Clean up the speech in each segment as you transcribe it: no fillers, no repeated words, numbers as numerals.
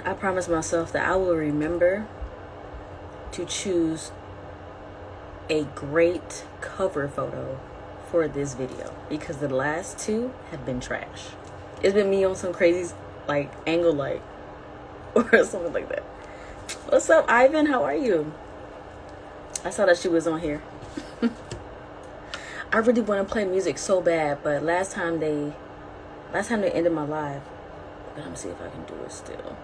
I promised myself that I will remember to choose a great cover photo for this video, because the last two have been trash. It's been me on some crazy like angle light or something like that. What's up, Ivan? How are you? I saw that she was on here. I really want to play music so bad, but last time they ended my live. But I'm gonna see if I can do it still.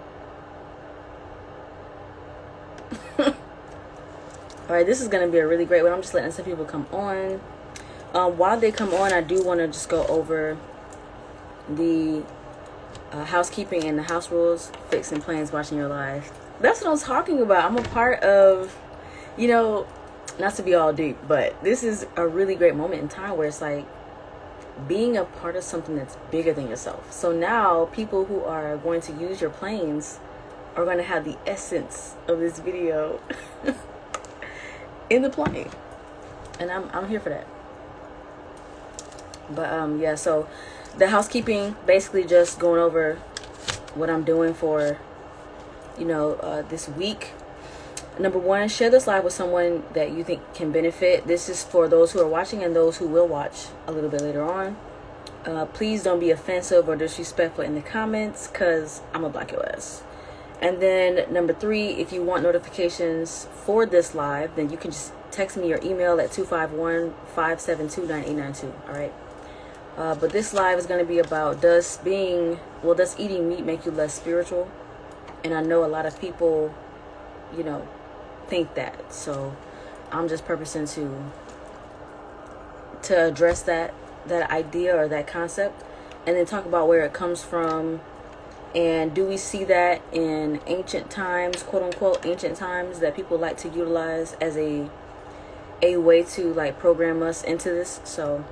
All right, this is gonna be a really great one. I'm just letting some people come on. While they come on, I do want to just go over the housekeeping and the house rules, fixing plans, watching your live. That's what I'm talking about. I'm a part of, not to be all deep, but this is a really great moment in time where it's like being a part of something that's bigger than yourself. So now people who are going to use your planes are going to have the essence of this video in the plane, and I'm here for that. But yeah, so the housekeeping, basically just going over what I'm doing for this week. Number one, share this live with someone that you think can benefit. This is for those who are watching and those who will watch a little bit later on. Please don't be offensive or disrespectful in the comments, because I'm gonna block your ass. And then number three, if you want notifications for this live, then you can just text me or email at 251-572-9892. All right. But this live is going to be about does eating meat make you less spiritual? And I know a lot of people, think that. So I'm just purposing to address that idea or that concept, and then talk about where it comes from. And do we see that in ancient times, quote unquote ancient times, that people like to utilize as a way to like program us into this? So,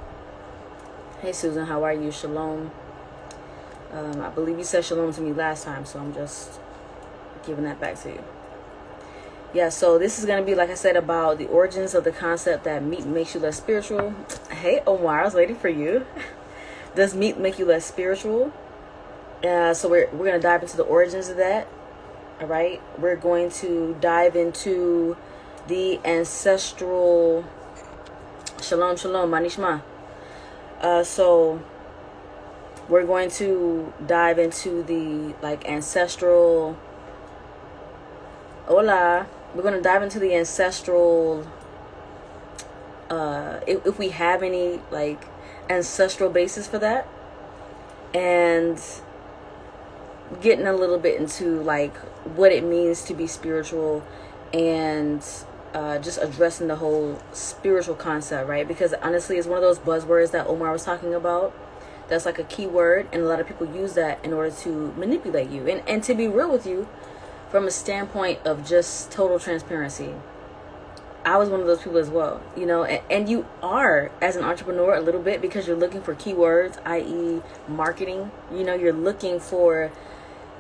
hey Susan, how are you? Shalom. I believe you said shalom to me last time, so I'm just giving that back to you. Yeah, so this is going to be, like I said, about the origins of the concept that meat makes you less spiritual. Hey Omar, I was waiting for you. Does meat make you less spiritual? So we're going to dive into the origins of that. All right. We're going to dive into the ancestral. Shalom, manishma. So we're going to dive into the ancestral. Hola. We're going to dive into the ancestral. If we have any ancestral basis for that, and getting a little bit into what it means to be spiritual, and just addressing the whole spiritual concept, right? Because honestly, it's one of those buzzwords that Omar was talking about. That's like a key word, and a lot of people use that in order to manipulate you. And to be real with you, from a standpoint of just total transparency, I was one of those people as well, and you are, as an entrepreneur, a little bit, because you're looking for keywords, i.e. marketing. You're looking for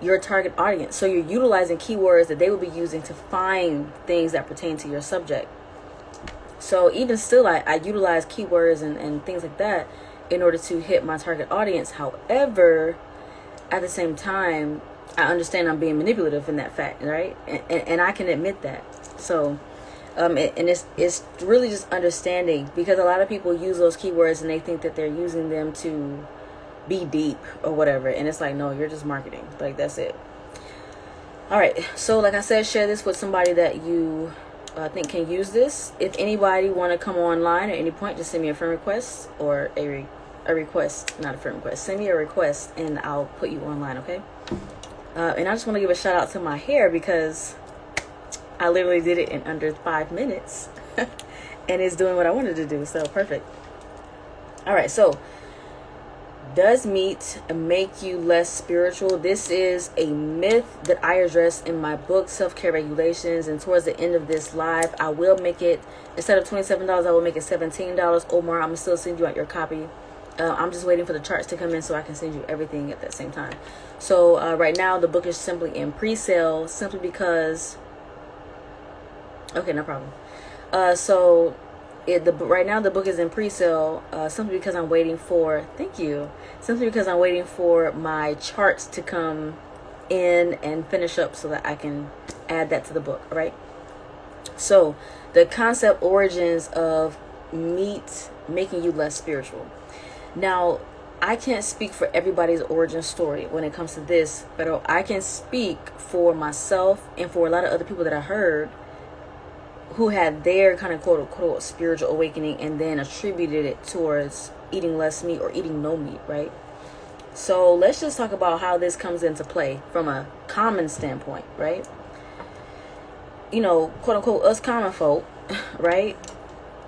your target audience. So you're utilizing keywords that they will be using to find things that pertain to your subject. So even still, I utilize keywords and things like that in order to hit my target audience. However, at the same time, I understand I'm being manipulative in that fact, right? And I can admit that. So, and it's really just understanding, because a lot of people use those keywords and they think that they're using them to be deep or whatever, and it's like, no, you're just marketing. That's it. All right, so like I said, share this with somebody that you think can use this. If anybody want to come online at any point, just send me a friend request, or a request, not a friend request. Send me a request and I'll put you online, okay? And I just want to give a shout out to my hair, because I literally did it in under 5 minutes and it's doing what I wanted to do. So perfect. All right, so does meat make you less spiritual? This is a myth that I address in my book, Self-Care Regulations. And towards the end of this live, I will make it, instead of $27, I will make it $17. Omar, I'm going to still send you out your copy. I'm just waiting for the charts to come in so I can send you everything at that same time. So right now, the book is simply in pre-sale, simply because... Okay, no problem. Right now the book is in pre-sale, simply because I'm waiting for, thank you, simply because I'm waiting for my charts to come in and finish up so that I can add that to the book. All right. So the concept origins of meat making you less spiritual. Now, I can't speak for everybody's origin story when it comes to this, but I can speak for myself and for a lot of other people that I heard who had their kind of quote unquote spiritual awakening and then attributed it towards eating less meat or eating no meat, right? So let's just talk about how this comes into play from a common standpoint, right? You know, quote unquote, us common folk, right?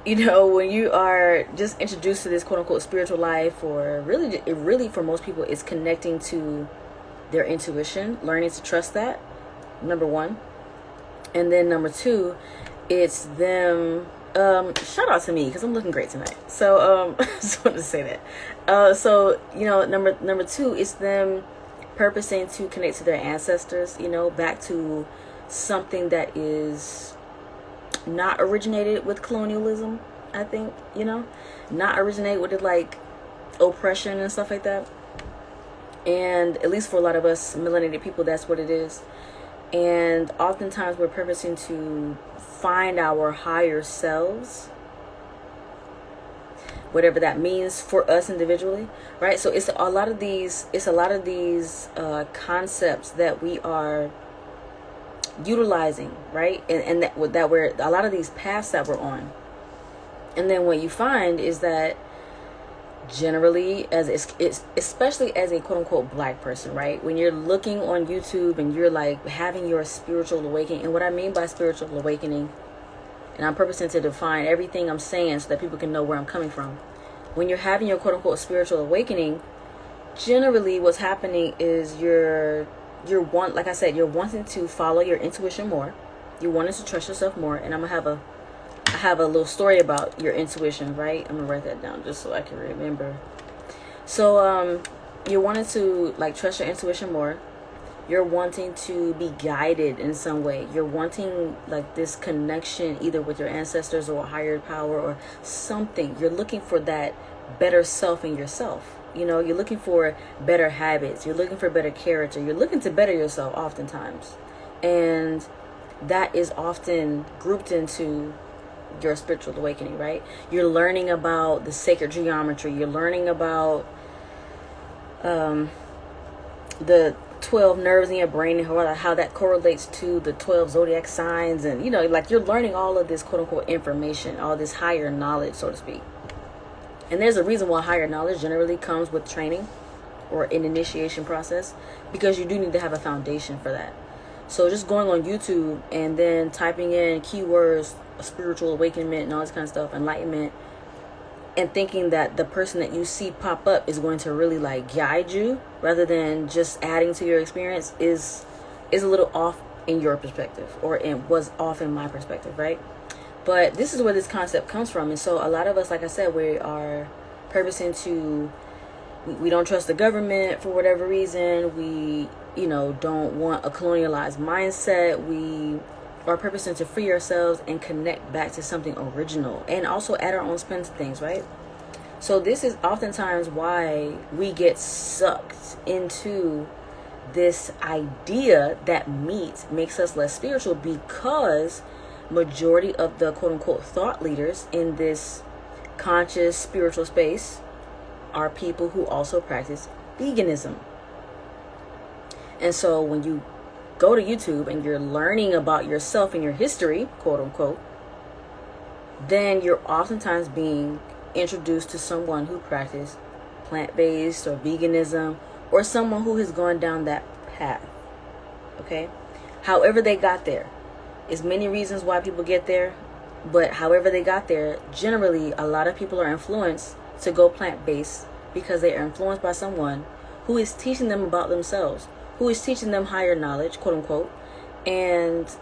You know, when you are just introduced to this quote unquote spiritual life, or really for most people, it's connecting to their intuition, learning to trust that, number one. And then number two, it's them, shout out to me because I'm looking great tonight. So, I just wanted to say that. So, you know, number two, it's them purposing to connect to their ancestors, you know, back to something that is not originated with colonialism, I think, you know, not originate with it like oppression and stuff like that. And at least for a lot of us melanated people, that's what it is. And oftentimes we're purposing to find our higher selves, whatever that means for us individually, right? So it's a lot of these concepts that we are utilizing, right? And that we're, a lot of these paths that we're on. And then what you find is that generally, especially as a quote unquote black person, right? When you're looking on YouTube and you're like having your spiritual awakening, and what I mean by spiritual awakening, and I'm purposing to define everything I'm saying so that people can know where I'm coming from. When you're having your quote unquote spiritual awakening, generally what's happening is you're wanting to follow your intuition more. You're wanting to trust yourself more. And I have a little story about your intuition, right? I'm gonna write that down just so I can remember. So you're wanting to like trust your intuition more. You're wanting to be guided in some way. You're wanting like this connection either with your ancestors or a higher power or something. You're looking for that better self in yourself. You know, you're looking for better habits. You're looking for better character. You're looking to better yourself oftentimes. And that is often grouped into your spiritual awakening, right? You're learning about the sacred geometry. You're learning about the 12 nerves in your brain and how that correlates to the 12 zodiac signs. And, you know, like you're learning all of this quote unquote information, all this higher knowledge, so to speak. And there's a reason why higher knowledge generally comes with training or an initiation process, because you do need to have a foundation for that. So just going on YouTube and then typing in keywords, spiritual awakening and all this kind of stuff, enlightenment, and thinking that the person that you see pop up is going to really like guide you rather than just adding to your experience is a little off in your perspective, or it was off in my perspective, right? But this is where this concept comes from. And so a lot of us, like I said, we are purposing to, we don't trust the government for whatever reason. We, you know, don't want a colonialized mindset. We are purposing to free ourselves and connect back to something original and also add our own spin to things, right? So this is oftentimes why we get sucked into this idea that meat makes us less spiritual, because majority of the quote unquote thought leaders in this conscious spiritual space are people who also practice veganism. And so when you go to YouTube and you're learning about yourself and your history, quote unquote, then you're oftentimes being introduced to someone who practices plant-based or veganism, or someone who has gone down that path. Okay? However they got there. There's many reasons why people get there, but however they got there, generally a lot of people are influenced to go plant-based because they are influenced by someone who is teaching them about themselves, who is teaching them higher knowledge, quote unquote, and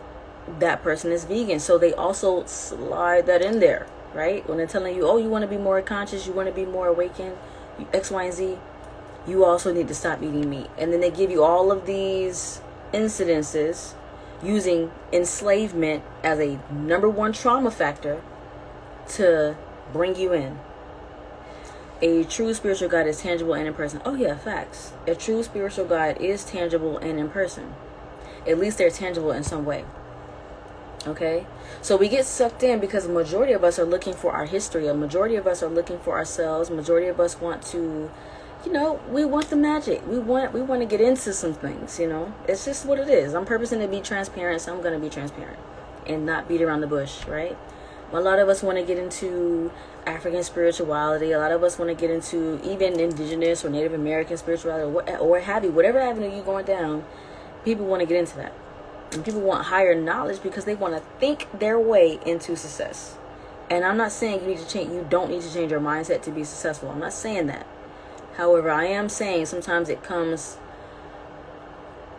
that person is vegan. So they also slide that in there, right? When they're telling you, oh, you want to be more conscious, you want to be more awakened, X, Y, and Z, you also need to stop eating meat. And then they give you all of these incidences using enslavement as a number one trauma factor to bring you in. A true spiritual guide is tangible and in person. Oh yeah, facts. A true spiritual guide is tangible and in person. At least they're tangible in some way. Okay, so we get sucked in because the majority of us are looking for our history. A majority of us are looking for ourselves. Majority of us want to, we want the magic. We want to get into some things. It's just what it is. I'm purposing to be transparent, so I'm gonna be transparent and not beat around the bush, right? A lot of us want to get into African spirituality. A lot of us want to get into even indigenous or Native American spirituality, or have you, whatever avenue you're going down. People want to get into that. And people want higher knowledge because they want to think their way into success. And I'm not saying you don't need to change your mindset to be successful. I'm not saying that. However, I am saying sometimes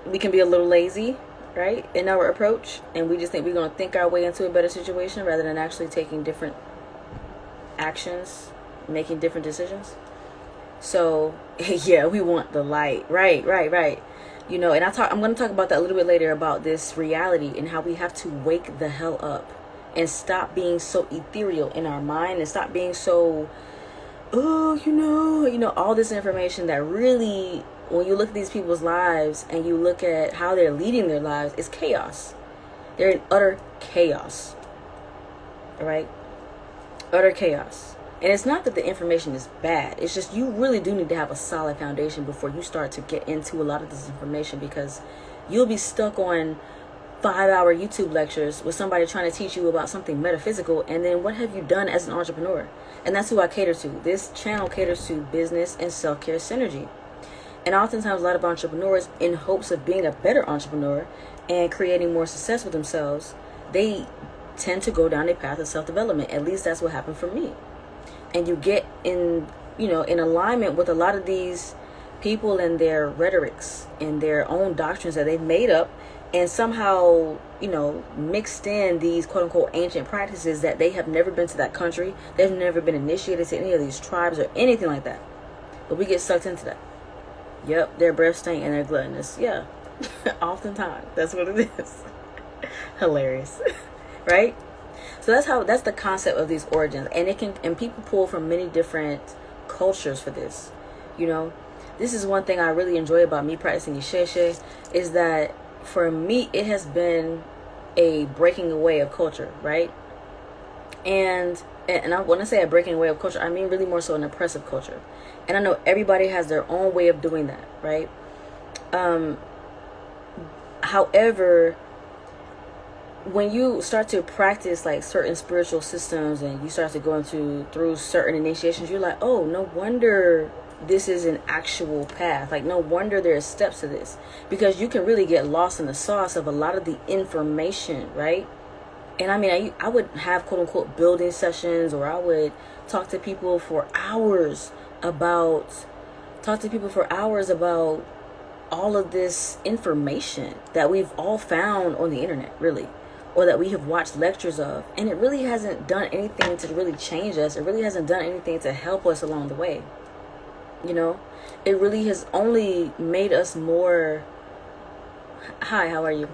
we can be a little lazy, right, in our approach. And we just think we're going to think our way into a better situation rather than actually taking different actions, making different decisions. So, yeah, we want the light. Right. And I'm going to talk about that a little bit later, about this reality and how we have to wake the hell up and stop being so ethereal in our mind and stop being so, all this information that really, when you look at these people's lives and you look at how they're leading their lives, it's chaos. They're in utter chaos. All right? Utter chaos. And it's not that the information is bad. It's just you really do need to have a solid foundation before you start to get into a lot of this information, because you'll be stuck on 5-hour YouTube lectures with somebody trying to teach you about something metaphysical. And then what have you done as an entrepreneur? And that's who I cater to. This channel caters to business and self-care synergy. And oftentimes a lot of entrepreneurs, in hopes of being a better entrepreneur and creating more success with themselves, they tend to go down a path of self-development. At least that's what happened for me. And you get in alignment with a lot of these people and their rhetorics and their own doctrines that they've made up, and somehow, mixed in these quote unquote ancient practices that they have never been to that country. They've never been initiated to any of these tribes or anything like that. But we get sucked into that. Yep, their breath stink and they're gluttonous. Yeah, oftentimes that's what it is. Hilarious, right? So that's the concept of these origins, and people pull from many different cultures for this. This is one thing I really enjoy about me practicing Isheshe, is that for me it has been a breaking away of culture, right? And I want to say a breaking away of culture, I mean really more so an oppressive culture. And I know everybody has their own way of doing that, right? However, when you start to practice like certain spiritual systems and you start to go through certain initiations, you're like, oh, no wonder this is an actual path. Like, no wonder there are steps to this, because you can really get lost in the sauce of a lot of the information, right? And I mean, I would have quote unquote building sessions, or I would talk to people for hours about all of this information that we've all found on the internet, really, or that we have watched lectures of, and it really hasn't done anything to really change us. It really hasn't done anything to help us along the way. It really has only made us more, hi, how are you?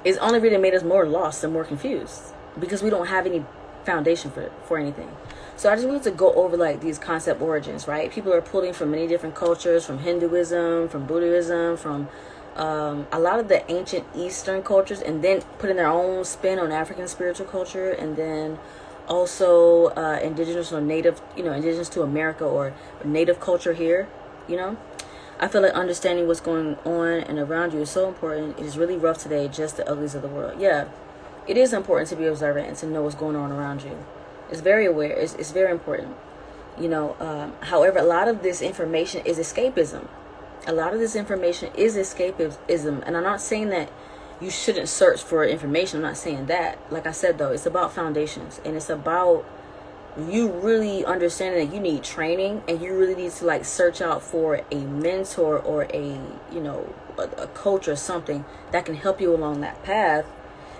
It's only really made us more lost and more confused, because we don't have any foundation for anything. So I just wanted to go over like these concept origins, right? People are pulling from many different cultures, from Hinduism, from Buddhism, from a lot of the ancient Eastern cultures, and then putting their own spin on African spiritual culture, and then also indigenous or native, indigenous to America or native culture here. I feel like understanding what's going on and around you is so important. It is really rough today, just the uglies of the world. Yeah, it is important to be observant and to know what's going on around you. It's very aware. It's very important. However, a lot of this information is escapism. A lot of this information is escapism. And I'm not saying that you shouldn't search for information. I'm not saying that. Like I said, though, it's about foundations. And it's about you really understanding that you need training, and you really need to like search out for a mentor or a coach or something that can help you along that path,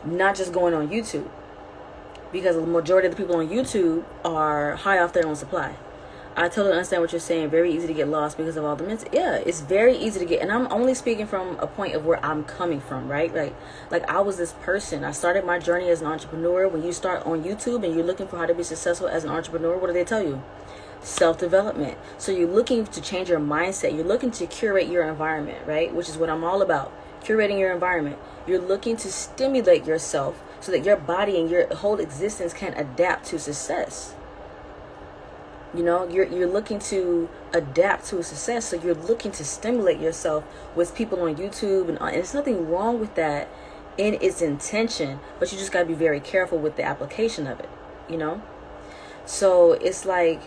not just going on YouTube, because the majority of the people on YouTube are high off their own supply. I totally understand what you're saying. Very easy to get lost because of all the mental. Yeah, it's very easy to get, and I'm only speaking from a point of where I'm coming from, right? Like I was this person. I started my journey as an entrepreneur. When you start on YouTube and you're looking for how to be successful as an entrepreneur, what do they tell you? self-development. So you're looking to change your mindset. You're looking to curate your environment, right? Which is what I'm all about. Curating your environment. You're looking to stimulate yourself so that your body and your whole existence can adapt to success. You know, you're looking to adapt to success. So you're looking to stimulate yourself with people on YouTube. And there's nothing wrong with that in its intention. But you just got to be very careful with the application of it, you know. So it's like,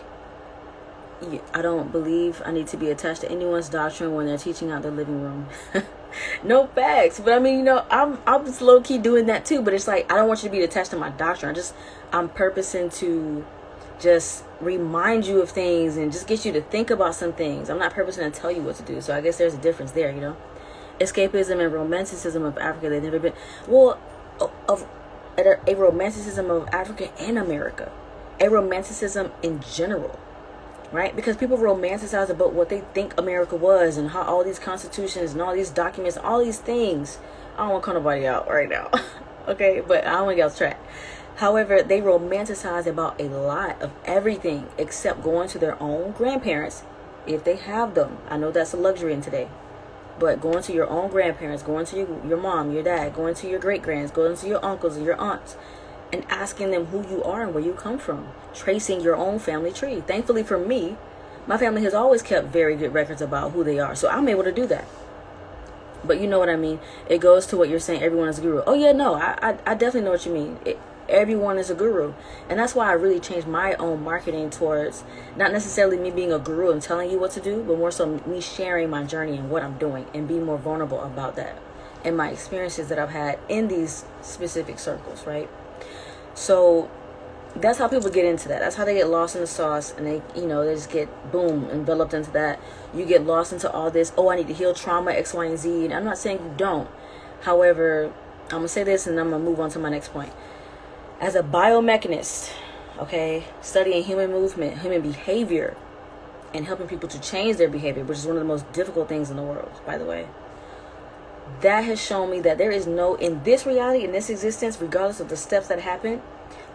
I don't believe I need to be attached to anyone's doctrine when they're teaching out their living room. No facts. But I mean, you know, I'm just low-key doing that too. But it's like, I don't want you to be attached to my doctrine. I'm purposing to just remind you of things and just get you to think about some things. I'm not purposing to tell you what to do. So I guess there's a difference there, you know. Escapism and romanticism of Africa, they've never been, well, of a romanticism of Africa and America. A romanticism in general, right? Because people romanticize about what they think America was and how all these constitutions and all these documents, all these things. I don't want to call nobody out right now. Okay, but I don't want to get off track. However, they romanticize about a lot of everything except going to their own grandparents if they have them. I know that's a luxury in today. But going to your own grandparents, going to your mom, your dad, going to your great-grands, going to your uncles and your aunts, and asking them who you are and where you come from. Tracing your own family tree. Thankfully for me, my family has always kept very good records about who they are. So I'm able to do that. But you know what I mean? It goes to what you're saying, everyone is a guru. Oh yeah, no, I definitely know what you mean. Everyone is a guru. And that's why I really changed my own marketing towards not necessarily me being a guru and telling you what to do, but more so me sharing my journey and what I'm doing and being more vulnerable about that and my experiences that I've had in these specific circles, right? So that's how people get into that. That's how they get lost in the sauce, and they just get, boom, enveloped into that. You get lost into all this, oh, I need to heal trauma, X, Y, and Z. And I'm not saying you don't. However, I'm going to say this and I'm going to move on to my next point. As a biomechanist, okay, studying human movement, human behavior, and helping people to change their behavior, which is one of the most difficult things in the world, by the way, that has shown me that there is no, in this reality, in this existence, regardless of the steps that happen,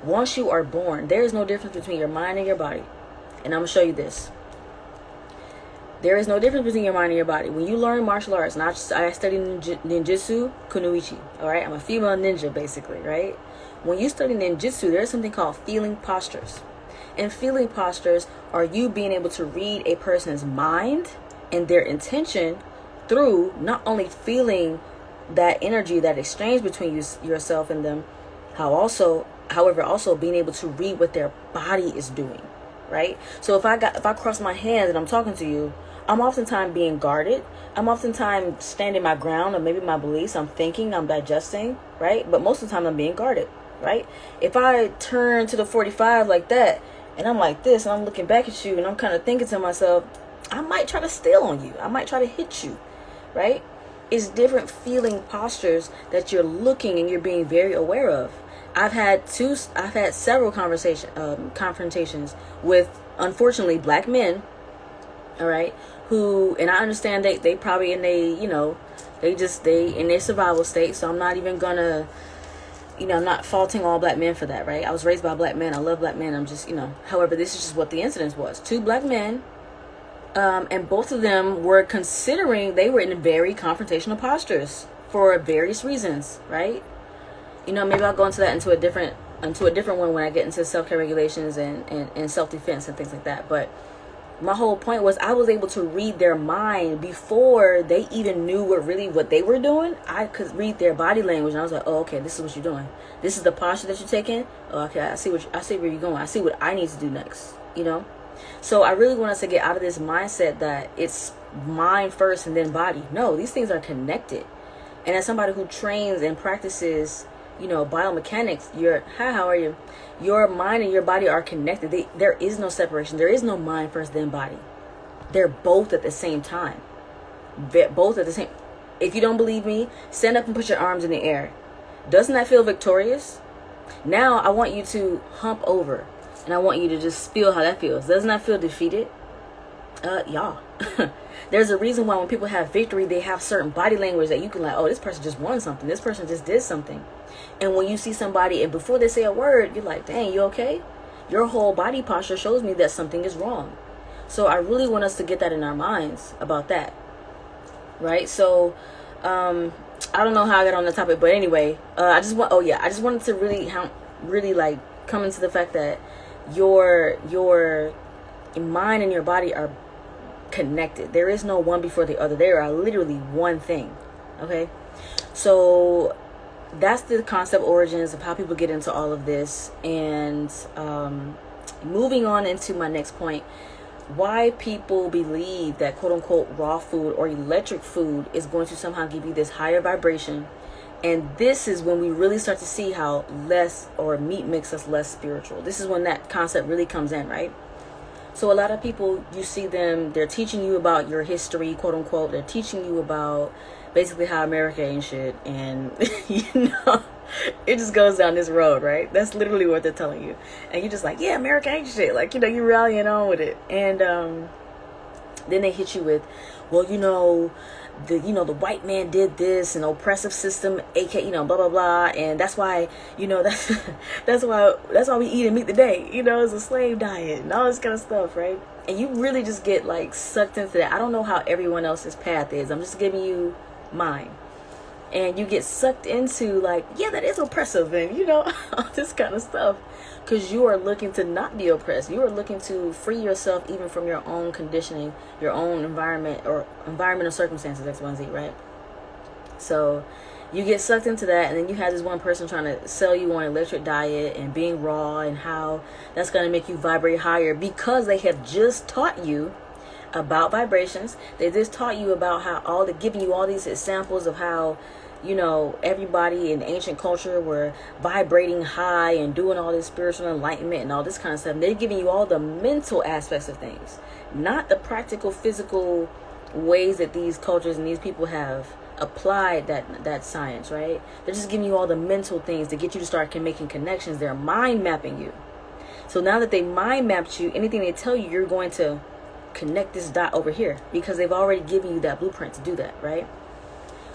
once you are born, there is no difference between your mind and your body. And I'm going to show you this. There is no difference between your mind and your body. When you learn martial arts, and I study ninjutsu, kunoichi, all right? I'm a female ninja, basically, right? When you study ninjutsu, there's something called feeling postures. And feeling postures are you being able to read a person's mind and their intention through not only feeling that energy, that exchange between yourself and them, however, also being able to read what their body is doing, right? So if I cross my hands and I'm talking to you, I'm oftentimes being guarded. I'm oftentimes standing my ground, or maybe my beliefs. I'm thinking, I'm digesting, right? But most of the time I'm being guarded, right? If I turn to the 45 like that, and I'm like this, and I'm looking back at you, and I'm kind of thinking to myself, I might try to steal on you. I might try to hit you, right? It's different feeling postures that you're looking and you're being very aware of. I've had several confrontations with, unfortunately, black men, all right, who, and I understand they probably in they in their survival state, so I'm not even gonna, I'm not faulting all black men for that, right? I was raised by black men. I love black men. I'm just, however, this is just what the incident was. 2 black men, and both of them were considering, they were in very confrontational postures for various reasons, right? Maybe I'll go into a different one when I get into self-care regulations and self-defense and things like that. But my whole point was I was able to read their mind before they even knew what they were doing. I could read their body language, and I was like, oh, okay, this is what you're doing. This is the posture that you're taking. Oh, okay, I see where you're going. I see what I need to do next, So I really want us to get out of this mindset that it's mind first and then body. No, these things are connected. And as somebody who trains and practices, biomechanics, how are you? Your mind and your body are connected. There is no separation. There is no mind first, then body. They're both at the same time. Both at the same. If you don't believe me, stand up and put your arms in the air. Doesn't that feel victorious? Now I want you to hump over, and I want you to just feel how that feels. Doesn't that feel defeated? Yeah. There's a reason why when people have victory, they have certain body language that you can oh, this person just won something. This person just did something. And when you see somebody and before they say a word, you're like, dang, you okay? your whole body posture shows me that something is wrong. So I really want us to get that in our minds about that, right? So I don't know how I got on the topic, but anyway, I just wanted to really like come into the fact that your mind and your body are connected. There is no one before the other. They are literally one thing. Okay, so that's the concept origins of how people get into all of this. And moving on into my next point, why people believe that quote unquote raw food or electric food is going to somehow give you this higher vibration. And this is when we really start to see how less or meat makes us less spiritual. This is when that concept really comes in, right? So a lot of people, you see them, they're teaching you about your history, quote unquote. They're teaching you about basically how America ain't shit. And, it just goes down this road, right? That's literally what they're telling you. And you're just like, yeah, America ain't shit. Like, you're rallying on with it. And then they hit you with, well, the white man did this, an oppressive system, aka, blah, blah, blah. And that's why, that's why we eat and meat today. It's a slave diet and all this kind of stuff, right? And you really just get like sucked into that. I don't know how everyone else's path is. I'm just giving you mine. And you get sucked into like, yeah, that is oppressive, and all this kind of stuff, because you are looking to not be oppressed. You are looking to free yourself even from your own conditioning, your own environment or environmental circumstances, X, Y, and Z, right? So you get sucked into that, and then you have this one person trying to sell you on electric diet and being raw and how that's going to make you vibrate higher, because they have just taught you about vibrations. They just taught you about how giving you all these examples of how everybody in ancient culture were vibrating high and doing all this spiritual enlightenment and all this kind of stuff. And they're giving you all the mental aspects of things, not the practical physical ways that these cultures and these people have applied that science, right? They're just giving you all the mental things to get you to start making connections. They're mind mapping you. So now that they mind mapped you, anything they tell you, you're going to connect this dot over here, because they've already given you that blueprint to do that, right?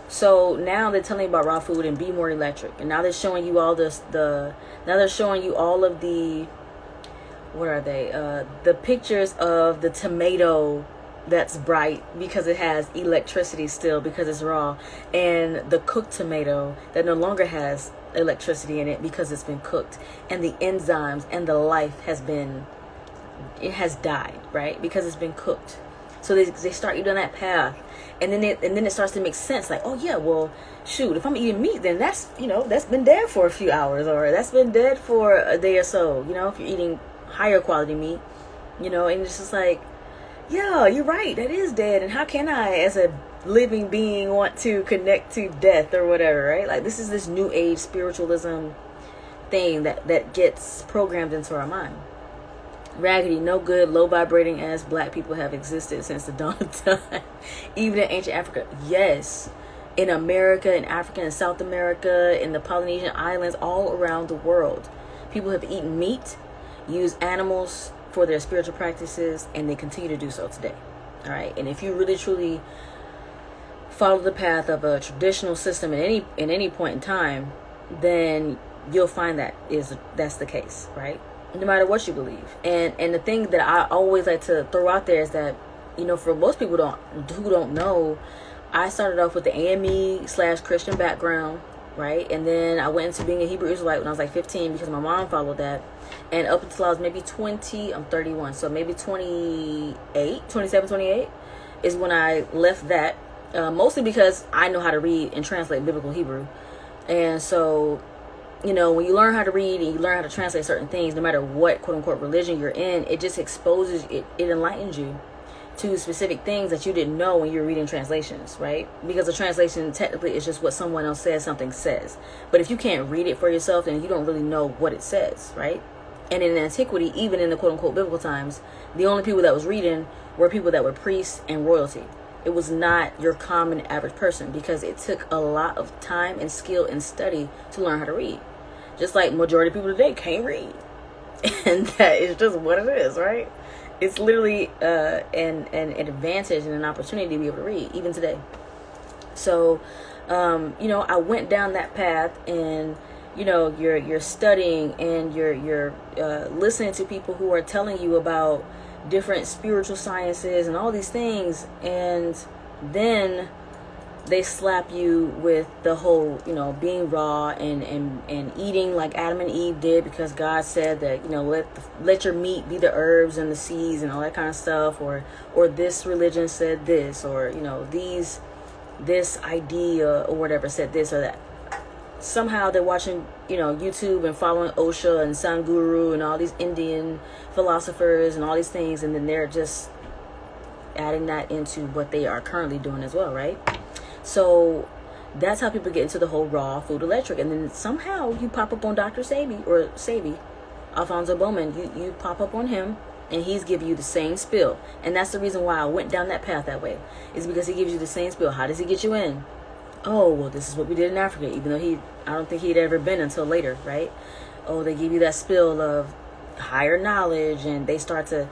So now they're telling you about raw food and be more electric, and now they're showing you all this. Now they're showing you all of the, what are they? The pictures of the tomato that's bright because it has electricity still because it's raw, and the cooked tomato that no longer has electricity in it because it's been cooked, and the enzymes and the life has died, right? Because it's been cooked. So they start you down that path, and then it starts to make sense. Like, oh yeah, well, shoot, if I'm eating meat, then that's that's been dead for a few hours, or that's been dead for a day or so. If you're eating higher quality meat, and it's just like, yeah, you're right, that is dead. And how can I, as a living being, want to connect to death or whatever, right? Like, this is this new age spiritualism thing that gets programmed into our mind. Raggedy, no good, low vibrating ass black people have existed since the dawn of time. Even in ancient Africa. Yes. In America, in Africa, in South America, in the Polynesian islands, all around the world. People have eaten meat, used animals for their spiritual practices, and they continue to do so today. All right. And if you really truly follow the path of a traditional system in any point in time, then you'll find that's the case, right? No matter what you believe. And the thing that I always like to throw out there is that, for most people who don't know, I started off with the AME/Christian background, right? And then I went into being a Hebrew Israelite when I was like 15 because my mom followed that. And up until I was maybe 20, I'm 31, so maybe 27, 28 is when I left that. Mostly because I know how to read and translate biblical Hebrew. And so, when you learn how to read and you learn how to translate certain things, no matter what quote unquote religion you're in, it just exposes it enlightens you to specific things that you didn't know when you're reading translations, right? Because a translation technically is just what someone else says, something says. But if you can't read it for yourself, then you don't really know what it says, right? And in antiquity, even in the quote unquote biblical times, the only people that was reading were people that were priests and royalty. It was not your common average person, because it took a lot of time and skill and study to learn how to read. Just like majority of people today can't read. And that is just what it is, right? It's literally an advantage and an opportunity to be able to read, even today. So, I went down that path, and you're studying and you're listening to people who are telling you about different spiritual sciences and all these things, and then they slap you with the whole, being raw and eating like Adam and Eve did, because God said that, let your meat be the herbs and the seeds and all that kind of stuff, or this religion said this, or this idea or whatever said this or that. Somehow they're watching, YouTube and following Osho and Sadhguru and all these Indian philosophers and all these things, and then they're just adding that into what they are currently doing as well, right? So that's how people get into the whole raw food electric. And then somehow you pop up on Dr. Sebi, Alfonso Bowman, you pop up on him, and he's giving you the same spill. And that's the reason why I went down that path that way, is because he gives you the same spill. How does he get you in? Oh, well, this is what we did in Africa, even though I don't think he'd ever been until later, right? Oh, they give you that spill of higher knowledge, and they start to,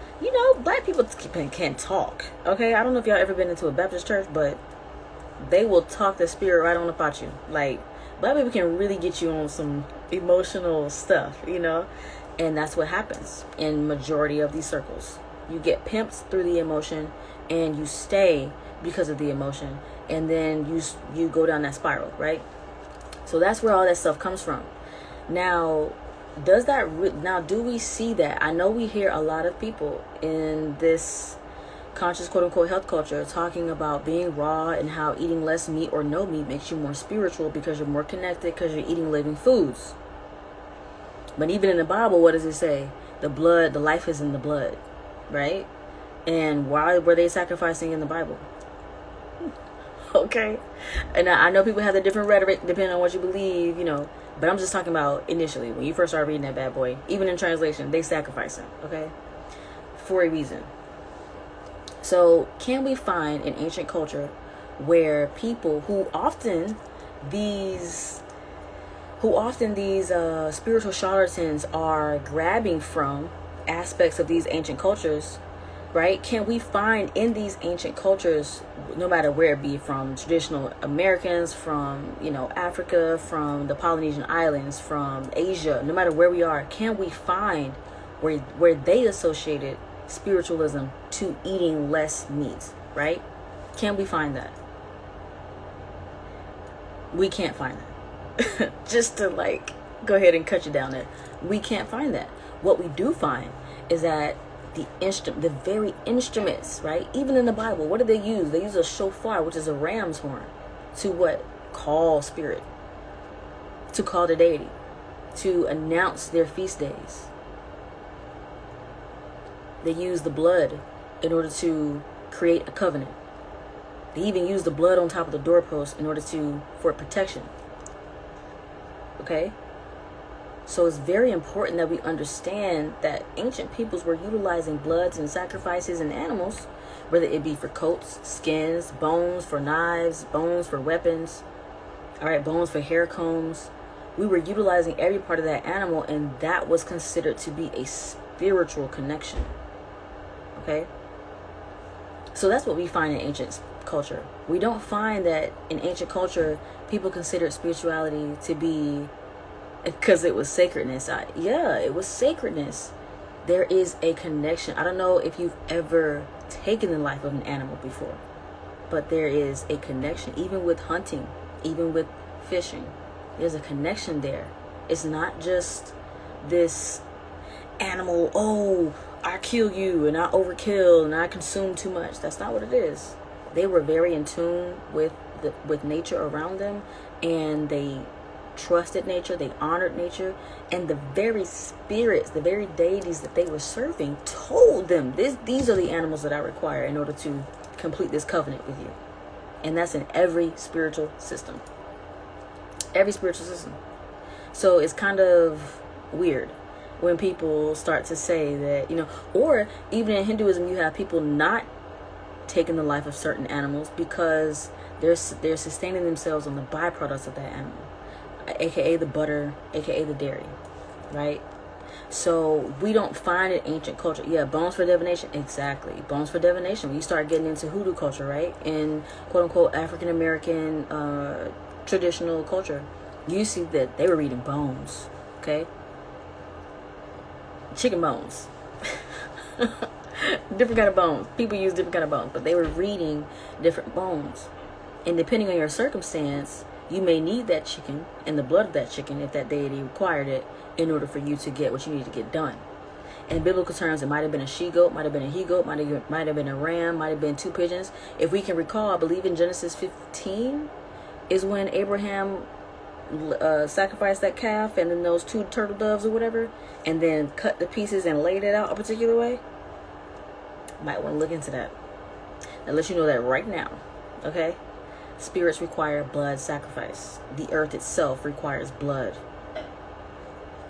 black people can't talk, okay? I don't know if y'all ever been into a Baptist church, but they will talk the spirit right on about you. Like, black people can really get you on some emotional stuff, and that's what happens in majority of these circles. You get pimped through the emotion, and you stay because of the emotion, and then you go down that spiral, right? So that's where all that stuff comes from. Now, do we see that? I know we hear a lot of people in this conscious quote-unquote health culture talking about being raw and how eating less meat or no meat makes you more spiritual because you're more connected, because you're eating living foods. But even in the Bible, what does it say? The life is in the blood, right? And why were they sacrificing in the Bible? Okay. And I know people have the different rhetoric depending on what you believe, but I'm just talking about initially, when you first start reading that bad boy, even in translation, they sacrifice him, okay? For a reason. So can we find in ancient culture where people who often these spiritual charlatans are grabbing from aspects of these ancient cultures, right? Can we find in these ancient cultures, no matter where it be, from traditional Americans, from, Africa, from the Polynesian Islands, from Asia, no matter where we are, can we find where they associated spiritualism to eating less meat, right? Can we find that? We can't find that. Just to go ahead and cut you down there. We can't find that. What we do find is that the very instruments, right? Even in the Bible, what do they use? They use a shofar, which is a ram's horn, to what? Call spirit, to call the deity, to announce their feast days. They use the blood in order to create a covenant. They even use the blood on top of the doorpost in order for protection. Okay? So it's very important that we understand that ancient peoples were utilizing bloods and sacrifices and animals, whether it be for coats, skins, bones for knives, bones for weapons, all right, bones for hair combs. We were utilizing every part of that animal, and that was considered to be a spiritual connection. Okay? So that's what we find in ancient culture. We don't find that in ancient culture people considered spirituality to be because it was sacredness. Yeah, it was sacredness. There is a connection. I don't know if you've ever taken the life of an animal before, but there is a connection. Even with hunting, even with fishing, there's a connection there. It's not just this animal, oh, I kill you and I overkill and I consume too much. That's not what it is. They were very in tune with nature around them, and they trusted nature, they honored nature, and the very spirits, the very deities that they were serving told them, these are the animals that I require in order to complete this covenant with you. And that's in every spiritual system. Every spiritual system. So it's kind of weird when people start to say that, or even in Hinduism, you have people not taking the life of certain animals because they're sustaining themselves on the byproducts of that animal, aka the butter, aka the dairy, right? So we don't find it in ancient culture. Yeah, bones for divination. Exactly. Bones for divination. When you start getting into hoodoo culture, right? In quote unquote African American traditional culture, you see that they were reading bones, okay? Chicken bones. Different kind of bones. People use different kind of bones, but they were reading different bones. And depending on your circumstance, you may need that chicken and the blood of that chicken, if that deity required it, in order for you to get what you need to get done. In biblical terms, it might have been a she-goat, might have been a he-goat, might have been a ram, might have been 2 pigeons. If we can recall, I believe in Genesis 15 is when Abraham sacrificed that calf and then those 2 turtle doves or whatever, and then cut the pieces and laid it out a particular way. Might want to look into that. I'll let you know that right now, okay? Spirits require blood sacrifice. The earth itself requires blood.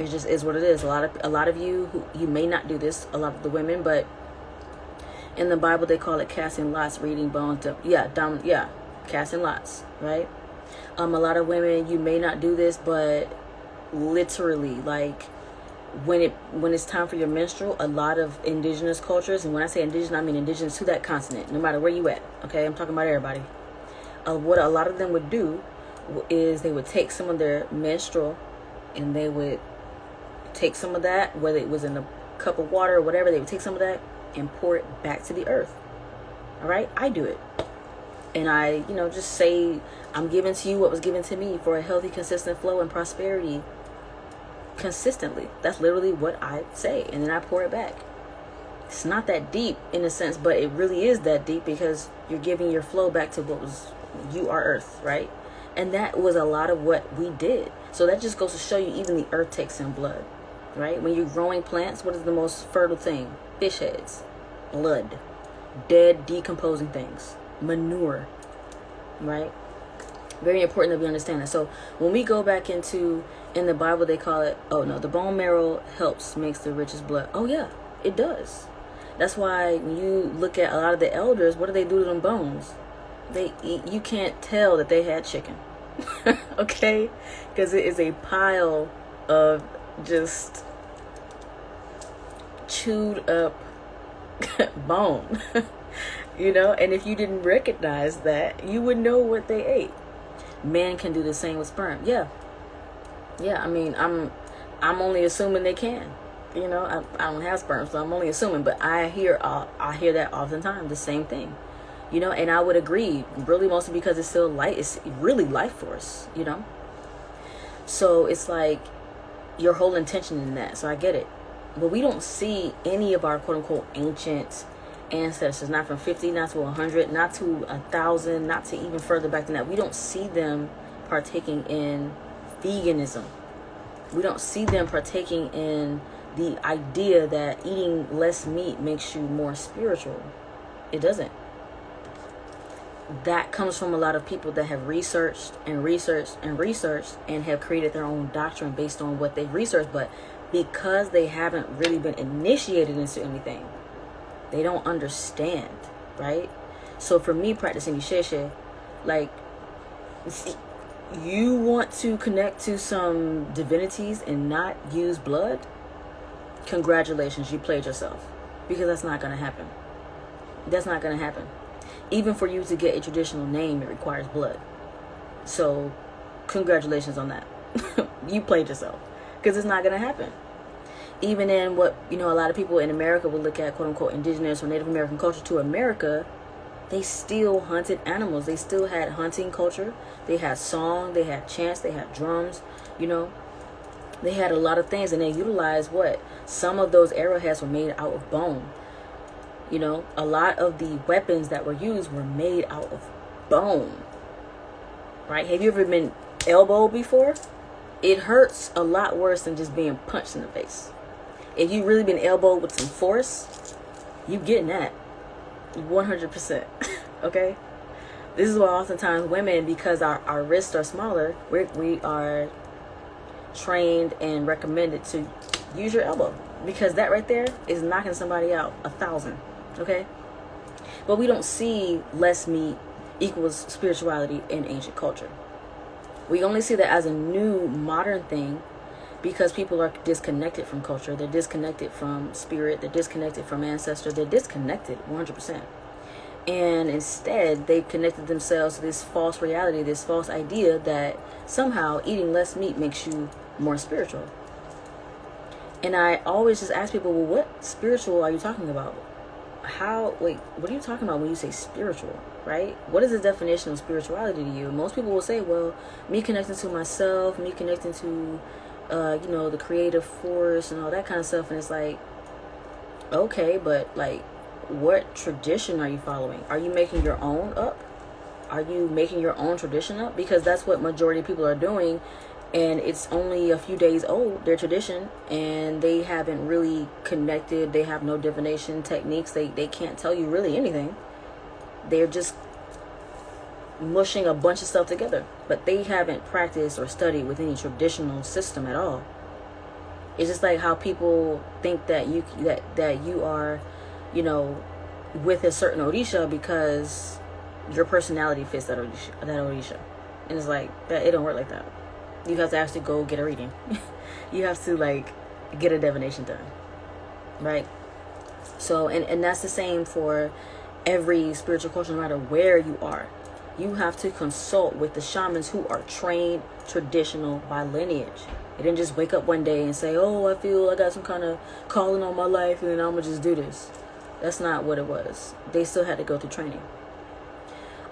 It just is what it is. A lot of you who you may not do this, a lot of the women, but in the Bible they call it casting lots, reading bones. Casting lots, right? A lot of women, you may not do this, but literally, like when it's time for your menstrual, a lot of indigenous cultures, and when I say indigenous, I mean indigenous to that continent, no matter where you at, okay? I'm talking about everybody. What a lot of them would do is they would take some of their menstrual and they would take some of that, whether it was in a cup of water or whatever, they would take some of that and pour it back to the earth. All right? I do it. And I, just say, I'm giving to you what was given to me for a healthy, consistent flow and prosperity consistently. That's literally what I say. And then I pour it back. It's not that deep in a sense, but it really is that deep because you're giving your flow back to what was, you are earth, right? And that was a lot of what we did. So that just goes to show you, even the earth takes in blood, right? When you're growing plants, what is the most fertile thing? Fish heads, blood, dead, decomposing things, manure, right? Very important that we understand that. So when we go back in the Bible, they call it, the bone marrow makes the richest blood. Oh yeah, it does. That's why when you look at a lot of the elders, what do they do to them bones? You can't tell that they had chicken. Okay? Because it is a pile of just chewed up bone. And if you didn't recognize that, you would know what they ate. Men can do the same with sperm. Yeah, I mean, I'm only assuming they can. I don't have sperm, so I'm only assuming. But I hear that oftentimes, the same thing. And I would agree, really, mostly because it's still light. It's really life force. So it's like your whole intention in that. So I get it, but we don't see any of our quote unquote ancient ancestors, not from 50, not to 100, not to 1,000, not to even further back than that. We don't see them partaking in veganism. We don't see them partaking in the idea that eating less meat makes you more spiritual. It doesn't. That comes from a lot of people that have researched and researched and researched and have created their own doctrine based on what they've researched. But because they haven't really been initiated into anything, they don't understand, right? So for me, practicing Isheshe, like, you want to connect to some divinities and not use blood? Congratulations, you played yourself. Because that's not going to happen. That's not going to happen. Even for you to get a traditional name, it requires blood. So, congratulations on that. You played yourself. Because it's not going to happen. Even in what, a lot of people in America would look at, quote-unquote, indigenous or Native American culture to America, they still hunted animals. They still had hunting culture. They had song. They had chants. They had drums. They had a lot of things. And they utilized what? Some of those arrowheads were made out of bone. A lot of the weapons that were used were made out of bone. Right? Have you ever been elbowed before? It hurts a lot worse than just being punched in the face. If you really been elbowed with some force, you getting that 100%. Okay? This is why oftentimes women, because our wrists are smaller, we are trained and recommended to use your elbow, because that right there is knocking somebody out 1,000. Okay? But we don't see less meat equals spirituality in ancient culture. We only see that as a new modern thing because people are disconnected from culture. They're disconnected from spirit. They're disconnected from ancestor. They're disconnected 100%. And instead, they've connected themselves to this false reality, this false idea that somehow eating less meat makes you more spiritual. And I always just ask people, well, what spiritual are you talking about? What are you talking about when you say spiritual, right? What is the definition of spirituality to you? Most people will say, well, me connecting to myself, me connecting to, the creative force and all that kind of stuff. And it's like, okay, but like, what tradition are you following? Are you making your own up? Are you making your own tradition up? Because that's what majority of people are doing. And it's only a few days old, their tradition, and they haven't really connected. They have no divination techniques. They can't tell you really anything. They're just mushing a bunch of stuff together. But they haven't practiced or studied with any traditional system at all. It's just like how people think that you are, with a certain Orisha because your personality fits that Orisha. And it's like, that it don't work like that. You have to actually go get a reading. You have to get a divination done, right? So, and that's the same for every spiritual culture, no matter where you are. You have to consult with the shamans who are trained traditional by lineage. They didn't just wake up one day and say, oh, I feel I got some kind of calling on my life and I'm gonna just do this. That's not what it was. They still had to go through training.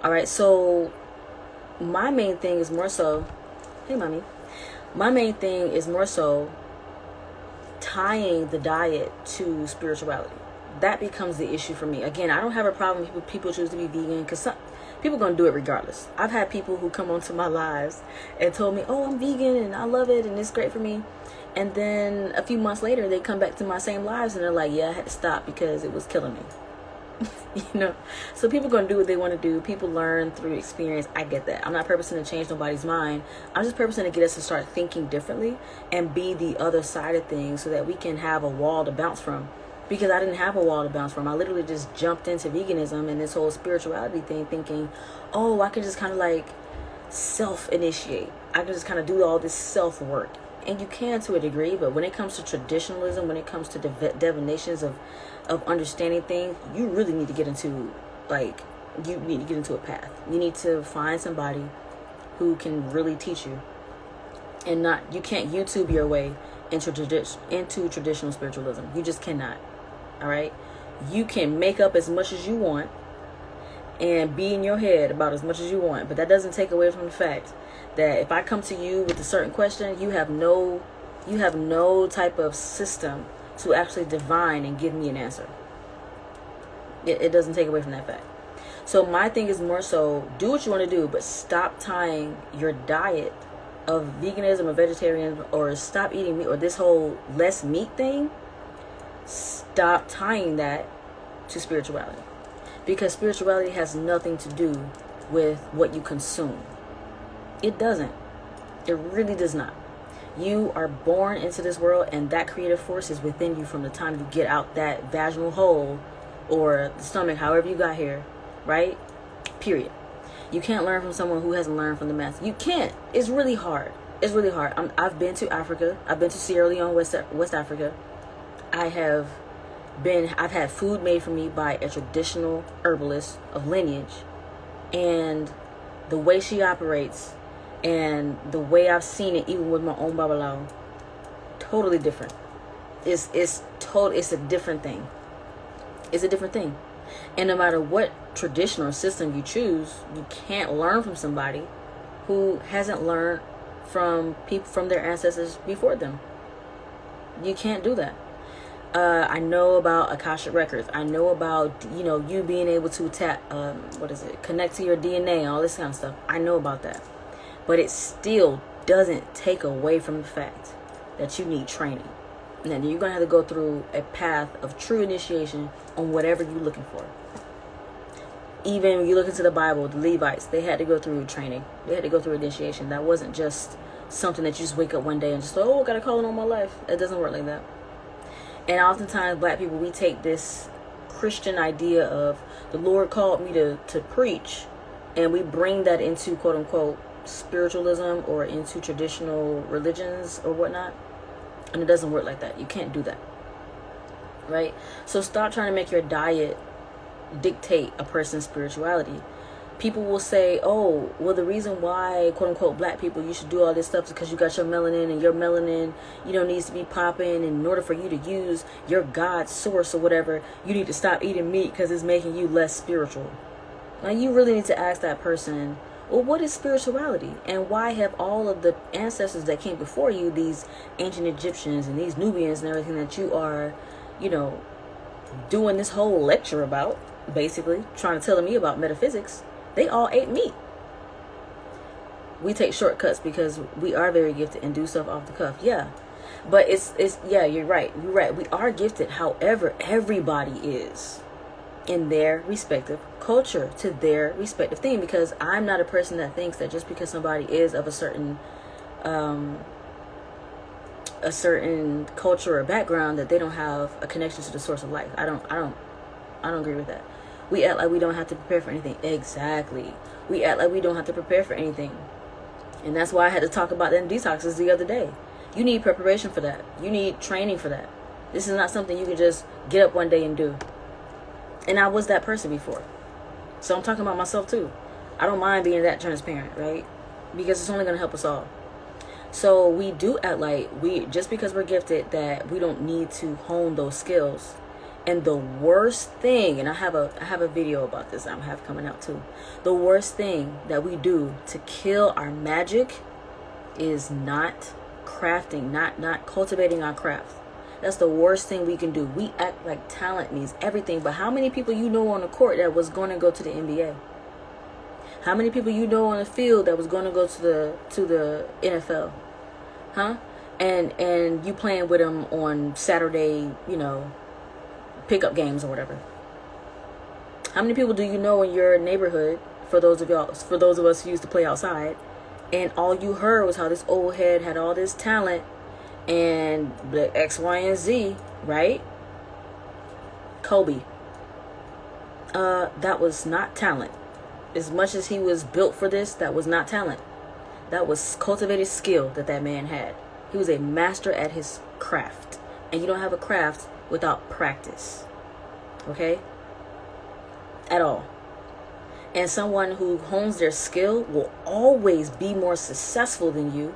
All right, so my main thing is more so, hey, mommy. My main thing is more so tying the diet to spirituality. That becomes the issue for me. Again, I don't have a problem if people choose to be vegan because people are going to do it regardless. I've had people who come onto my lives and told me, oh, I'm vegan and I love it and it's great for me. And then a few months later, they come back to my same lives and they're like, yeah, I had to stop because it was killing me. So people are going to do what they want to do. People learn through experience. I get that. I'm not purposing to change nobody's mind. I'm just purposing to get us to start thinking differently and be the other side of things so that we can have a wall to bounce from. Because I didn't have a wall to bounce from. I literally just jumped into veganism and this whole spirituality thing thinking, oh, I can just kind of self-initiate. I can just kind of do all this self-work. And you can to a degree, but when it comes to traditionalism, when it comes to divinations of understanding things, you really need to get into a path. You need to find somebody who can really teach you, and you can't YouTube your way into traditional spiritualism. You just cannot. All right, you can make up as much as you want and be in your head about as much as you want, but that doesn't take away from the fact that if I come to you with a certain question, you have no type of system to actually divine and give me an answer. It doesn't take away from that fact. So my thing is more so, do what you want to do, but stop tying your diet of veganism or vegetarian, or stop eating meat, or this whole less meat thing. Stop tying that to spirituality, because spirituality has nothing to do with what you consume. It doesn't. It really does not. You are born into this world, and that creative force is within you from the time you get out that vaginal hole or the stomach, however you got here, right? Period. You can't learn from someone who hasn't learned from the master. You can't. It's really hard. It's really hard. I've been to Africa. I've been to Sierra Leone, West Africa. I've had food made for me by a traditional herbalist of lineage, and the way she operates and the way I've seen it, even with my own Babalawo, totally different. It's a different thing. It's a different thing. And no matter what tradition or system you choose, you can't learn from somebody who hasn't learned from people, from their ancestors before them. You can't do that. I know about Akashic Records. I know about, you being able to connect to your DNA, all this kind of stuff. I know about that. But it still doesn't take away from the fact that you need training. And then you're going to have to go through a path of true initiation on whatever you're looking for. Even when you look into the Bible, the Levites, they had to go through training. They had to go through initiation. That wasn't just something that you just wake up one day and just, I got a calling on my life. It doesn't work like that. And oftentimes, black people, we take this Christian idea of the Lord called me to preach, and we bring that into quote unquote spiritualism or into traditional religions or whatnot. And it doesn't work like that. You can't do that. Right? So stop trying to make your diet dictate a person's spirituality. People will say, oh, well, the reason why, quote unquote, black people, you should do all this stuff is because you got your melanin, and your melanin, needs to be popping. And in order for you to use your God source or whatever, you need to stop eating meat because it's making you less spiritual. Now, you really need to ask that person, well, what is spirituality? And why have all of the ancestors that came before you, these ancient Egyptians and these Nubians and everything that you are, doing this whole lecture about, basically, trying to tell me about metaphysics, they all ate meat. We take shortcuts because we are very gifted and do stuff off the cuff. Yeah. But yeah, you're right. You're right. We are gifted. However, everybody is in their respective culture to their respective thing, because I'm not a person that thinks that just because somebody is of a certain culture or background that they don't have a connection to the source of life. I don't agree with that. We act like we don't have to prepare for anything. Exactly. We act like we don't have to prepare for anything. And that's why I had to talk about them detoxes the other day. You need preparation for that. You need training for that. This is not something you can just get up one day and do. And I was that person before. So I'm talking about myself too. I don't mind being that transparent, right? Because it's only going to help us all. So we do act like just because we're gifted, that we don't need to hone those skills. And the worst thing, and I have a video about this I have coming out too. The worst thing that we do to kill our magic is not crafting, not cultivating our craft. That's the worst thing we can do. We act like talent means everything. But how many people you know on the court that was going to go to the NBA? How many people you know on the field that was going to go to the NFL? Huh? And you playing with them on Saturday, pickup games or whatever. How many people do you know in your neighborhood, for those of us who used to play outside, and all you heard was how this old head had all this talent and the X, Y, and Z, right? Kobe. That was not talent. As much as he was built for this, that was not talent. That was cultivated skill that man had. He was a master at his craft. And you don't have a craft without practice. Okay? At all. And someone who hones their skill will always be more successful than you,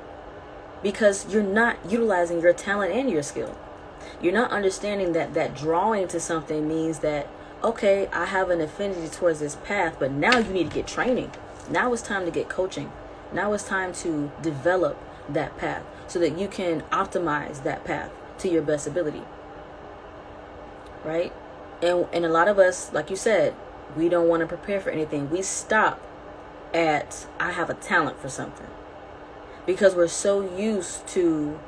because you're not utilizing your talent and your skill. You're not understanding that drawing to something means that, okay, I have an affinity towards this path, but now you need to get training. Now it's time to get coaching. Now it's time to develop that path so that you can optimize that path to your best ability. Right? And a lot of us, like you said, we don't want to prepare for anything. We stop at, I have a talent for something. Because we're so used to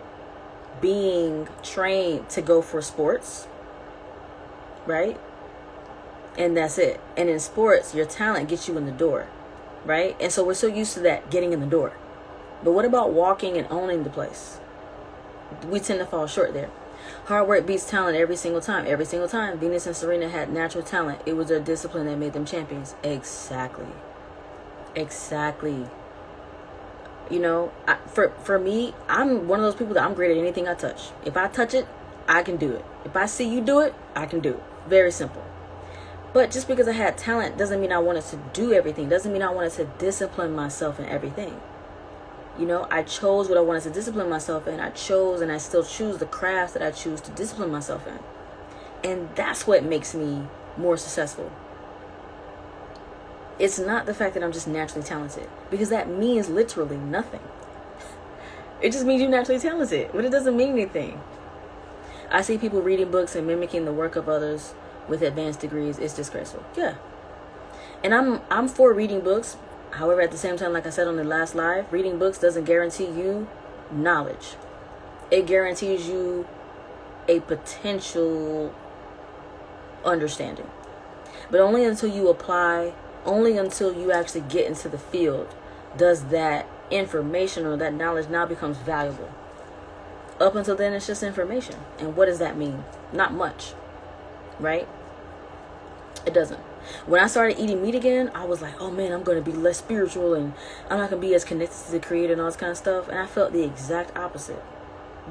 being trained to go for sports, right? And that's it. And in sports, your talent gets you in the door, right? And so we're so used to that, getting in the door. But what about walking and owning the place? We tend to fall short there. Hard work beats talent every single time. Every single time. Venus and Serena had natural talent. It was their discipline that made them champions. Exactly. For me, I'm one of those people that I'm great at anything I touch. If I touch it, I can do it. If I see you do it, I can do it. Very simple. But just because I had talent doesn't mean I wanted to do everything. Doesn't mean I wanted to discipline myself in everything. I chose what I wanted to discipline myself in. I chose, and I still choose, the craft that I choose to discipline myself in. And that's what makes me more successful. It's not the fact that I'm just naturally talented, because that means literally nothing. It just means you're naturally talented, but it doesn't mean anything. I see people reading books and mimicking the work of others with advanced degrees. It's disgraceful. Yeah. And I'm for reading books. However, at the same time, like I said on the last live, reading books doesn't guarantee you knowledge. It guarantees you a potential understanding. But only until you apply, only until you actually get into the field, does that information or that knowledge now becomes valuable. Up until then, it's just information. And what does that mean? Not much. Right? It doesn't. When I started eating meat again, I was like, oh man, I'm going to be less spiritual and I'm not going to be as connected to the Creator and all this kind of stuff. And I felt the exact opposite.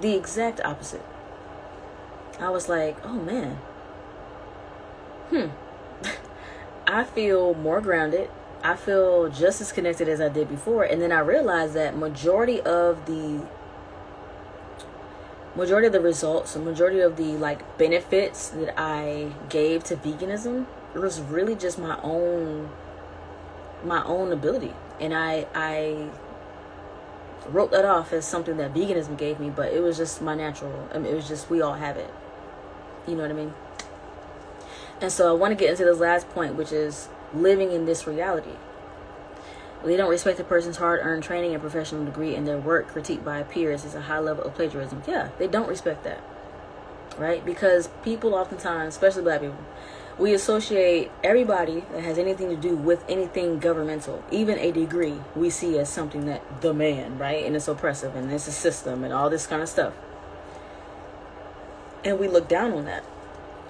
The exact opposite. I was like, oh man. I feel more grounded. I feel just as connected as I did before. And then I realized that majority of the results, the majority of the like benefits that I gave to veganism, it was really just my own ability. And I wrote that off as something that veganism gave me, but it was just my natural. I mean, it was just, we all have it. You know what I mean? And so I want to get into this last point, which is living in this reality. They don't respect a person's hard-earned training and professional degree, and their work critiqued by peers is a high level of plagiarism. Yeah, they don't respect that, right? Because people oftentimes, especially black people, we associate everybody that has anything to do with anything governmental, even a degree, we see as something that the man, right? And it's oppressive, and it's a system, and all this kind of stuff. And we look down on that.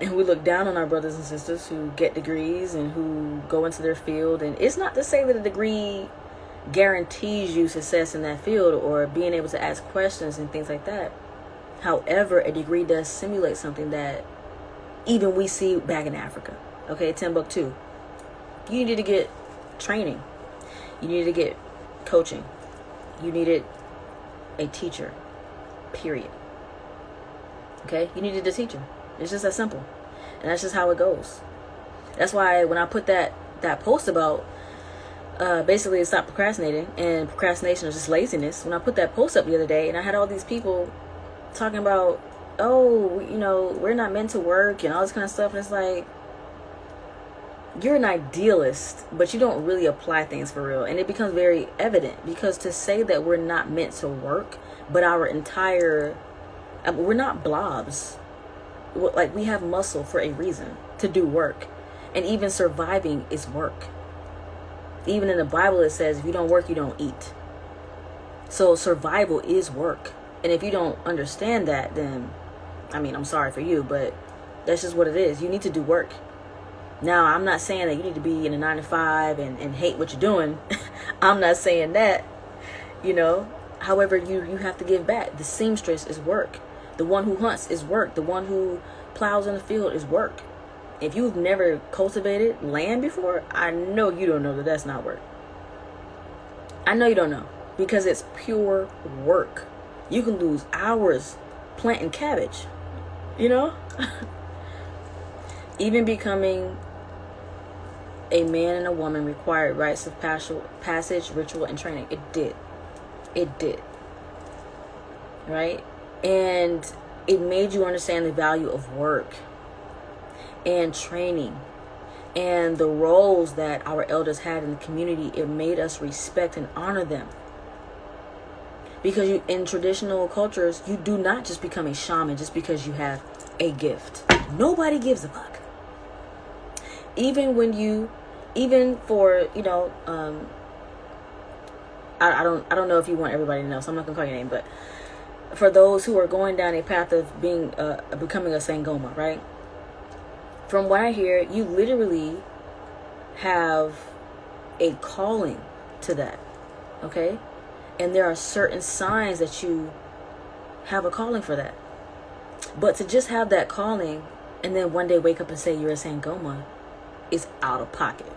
And we look down on our brothers and sisters who get degrees and who go into their field. And it's not to say that a degree guarantees you success in that field or being able to ask questions and things like that. However, a degree does simulate something that even we see back in Africa. Okay, Timbuktu. You needed to get training. You needed to get coaching. You needed a teacher. Period. Okay? You needed a teacher. It's just that simple. And that's just how it goes. That's why when I put that post about basically stop procrastinating, and procrastination is just laziness, when I put that post up the other day and I had all these people talking about, oh, you know, we're not meant to work and all this kind of stuff, and it's like, you're an idealist, but you don't really apply things for real. And it becomes very evident, because to say that we're not meant to work, but our entire, we're not blobs. Like, we have muscle for a reason to do work. And even surviving is work. Even in the Bible it says, if you don't work, you don't eat. So survival is work. And if you don't understand that, then, I mean, I'm sorry for you, but that's just what it is. You need to do work. Now, I'm not saying that you need to be in a 9-to-5 and hate what you're doing. I'm not saying that, you know. However, you have to give back. The seamstress is work. The one who hunts is work. The one who plows in the field is work. If you've never cultivated land before, I know you don't know that that's not work. I know you don't know, because it's pure work. You can lose hours planting cabbage, you know? Even becoming a man and a woman required rites of passage, ritual, and training. It did. It did. Right? And it made you understand the value of work and training and the roles that our elders had in the community. It made us respect and honor them. Because in traditional cultures, you do not just become a shaman just because you have a gift. Nobody gives a fuck. Even for, you know, I don't know if you want everybody to know, so I'm not gonna call your name, but for those who are going down a path of becoming a Sangoma, right? From what I hear, you literally have a calling to that, okay? And there are certain signs that you have a calling for that. But to just have that calling and then one day wake up and say you're a Sangoma is out of pocket.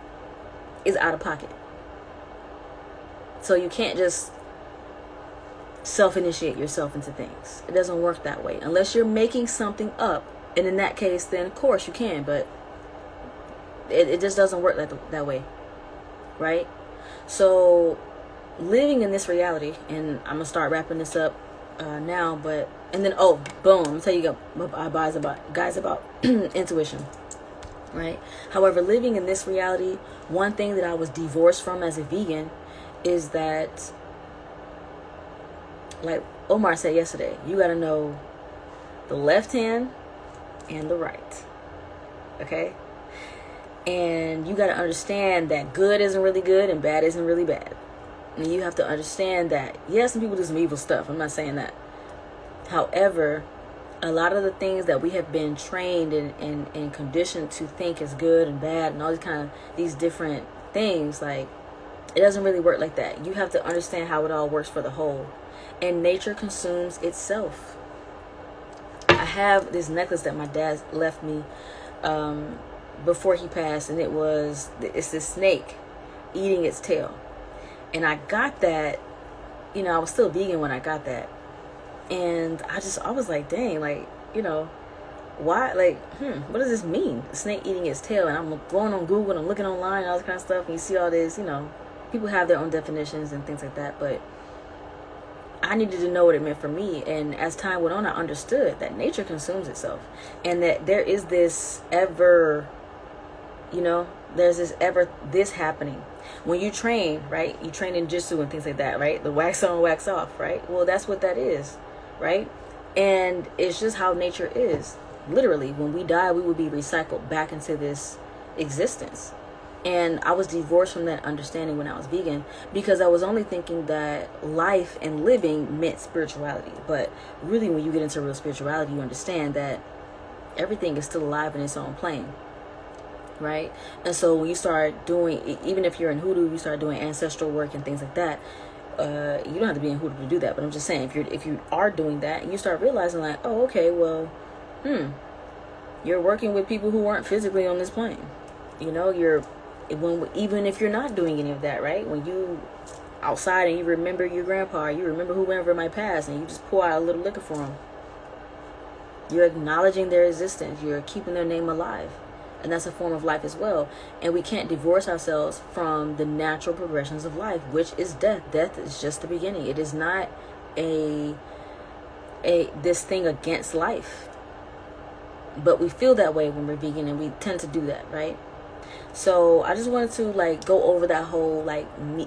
Is out of pocket. So you can't just self-initiate yourself into things. It doesn't work that way. Unless you're making something up. And in that case, then of course you can. But it just doesn't work that way. Right? So living in this reality, and I'm going to start wrapping this up now. But, and then, oh, boom. I'm going to tell you guys about intuition. Right? However, living in this reality, one thing that I was divorced from as a vegan is that, like Omar said yesterday, you got to know the left hand and the right. Okay? And you got to understand that good isn't really good and bad isn't really bad. And you have to understand that, yes, some people do some evil stuff. I'm not saying that. However, a lot of the things that we have been trained and conditioned to think is good and bad and all these different things, like, it doesn't really work like that. You have to understand how it all works for the whole. And nature consumes itself. I have this necklace that my dad left me before he passed, and it's this snake eating its tail. And I got that, I was still vegan when I got that. And I was like, dang, like, why, like, what does this mean? A snake eating its tail. And I'm going on Google and I'm looking online and all this kind of stuff. And you see all this, people have their own definitions and things like that. But I needed to know what it meant for me. And as time went on, I understood that nature consumes itself. And that there is this this happening. When you train, right? You train in Jitsu and things like that, right? The wax on, wax off, right? Well, that's what that is, right? And it's just how nature is. Literally, when we die, we will be recycled back into this existence. And I was divorced from that understanding when I was vegan, because I was only thinking that life and living meant spirituality. But really, when you get into real spirituality, you understand that everything is still alive in its own plane. Right? And so when you start doing, even if you're in hoodoo, you start doing ancestral work and things like that, you don't have to be in hoodoo to do that. But I'm just saying, if you are doing that and you start realizing like, oh, okay, well, you're working with people who aren't physically on this plane. Even if you're not doing any of that, right? When you outside and you remember your grandpa, you remember whoever might pass, and you just pour out a little liquor for them. You're acknowledging their existence. You're keeping their name alive. And that's a form of life as well. And we can't divorce ourselves from the natural progressions of life, which is death. Death is just the beginning. It is not this thing against life. But we feel that way when we're vegan, and we tend to do that, right? So I just wanted to go over that whole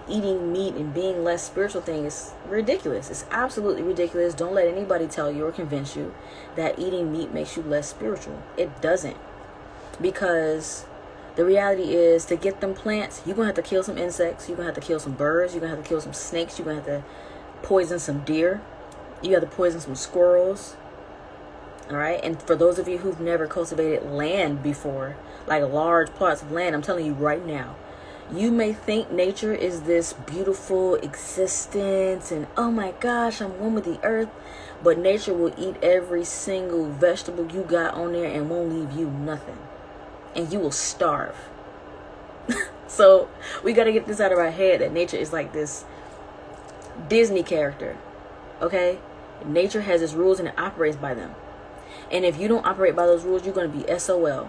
eating meat and being less spiritual thing. Is ridiculous. It's absolutely ridiculous. Don't let anybody tell you or convince you that eating meat makes you less spiritual. It doesn't. Because the reality is, to get them plants, you're going to have to kill some insects. You're going to have to kill some birds. You're going to have to kill some snakes. You're going to have to poison some deer. You have to poison some squirrels. All right. And for those of you who've never cultivated land before, like large plots of land, I'm telling you right now, you may think nature is this beautiful existence and, oh my gosh, I'm one with the earth. But nature will eat every single vegetable you got on there and won't leave you nothing. And you will starve. So we got to get this out of our head, that nature is like this Disney character. Okay? Nature has its rules and it operates by them. And if you don't operate by those rules, you're going to be SOL.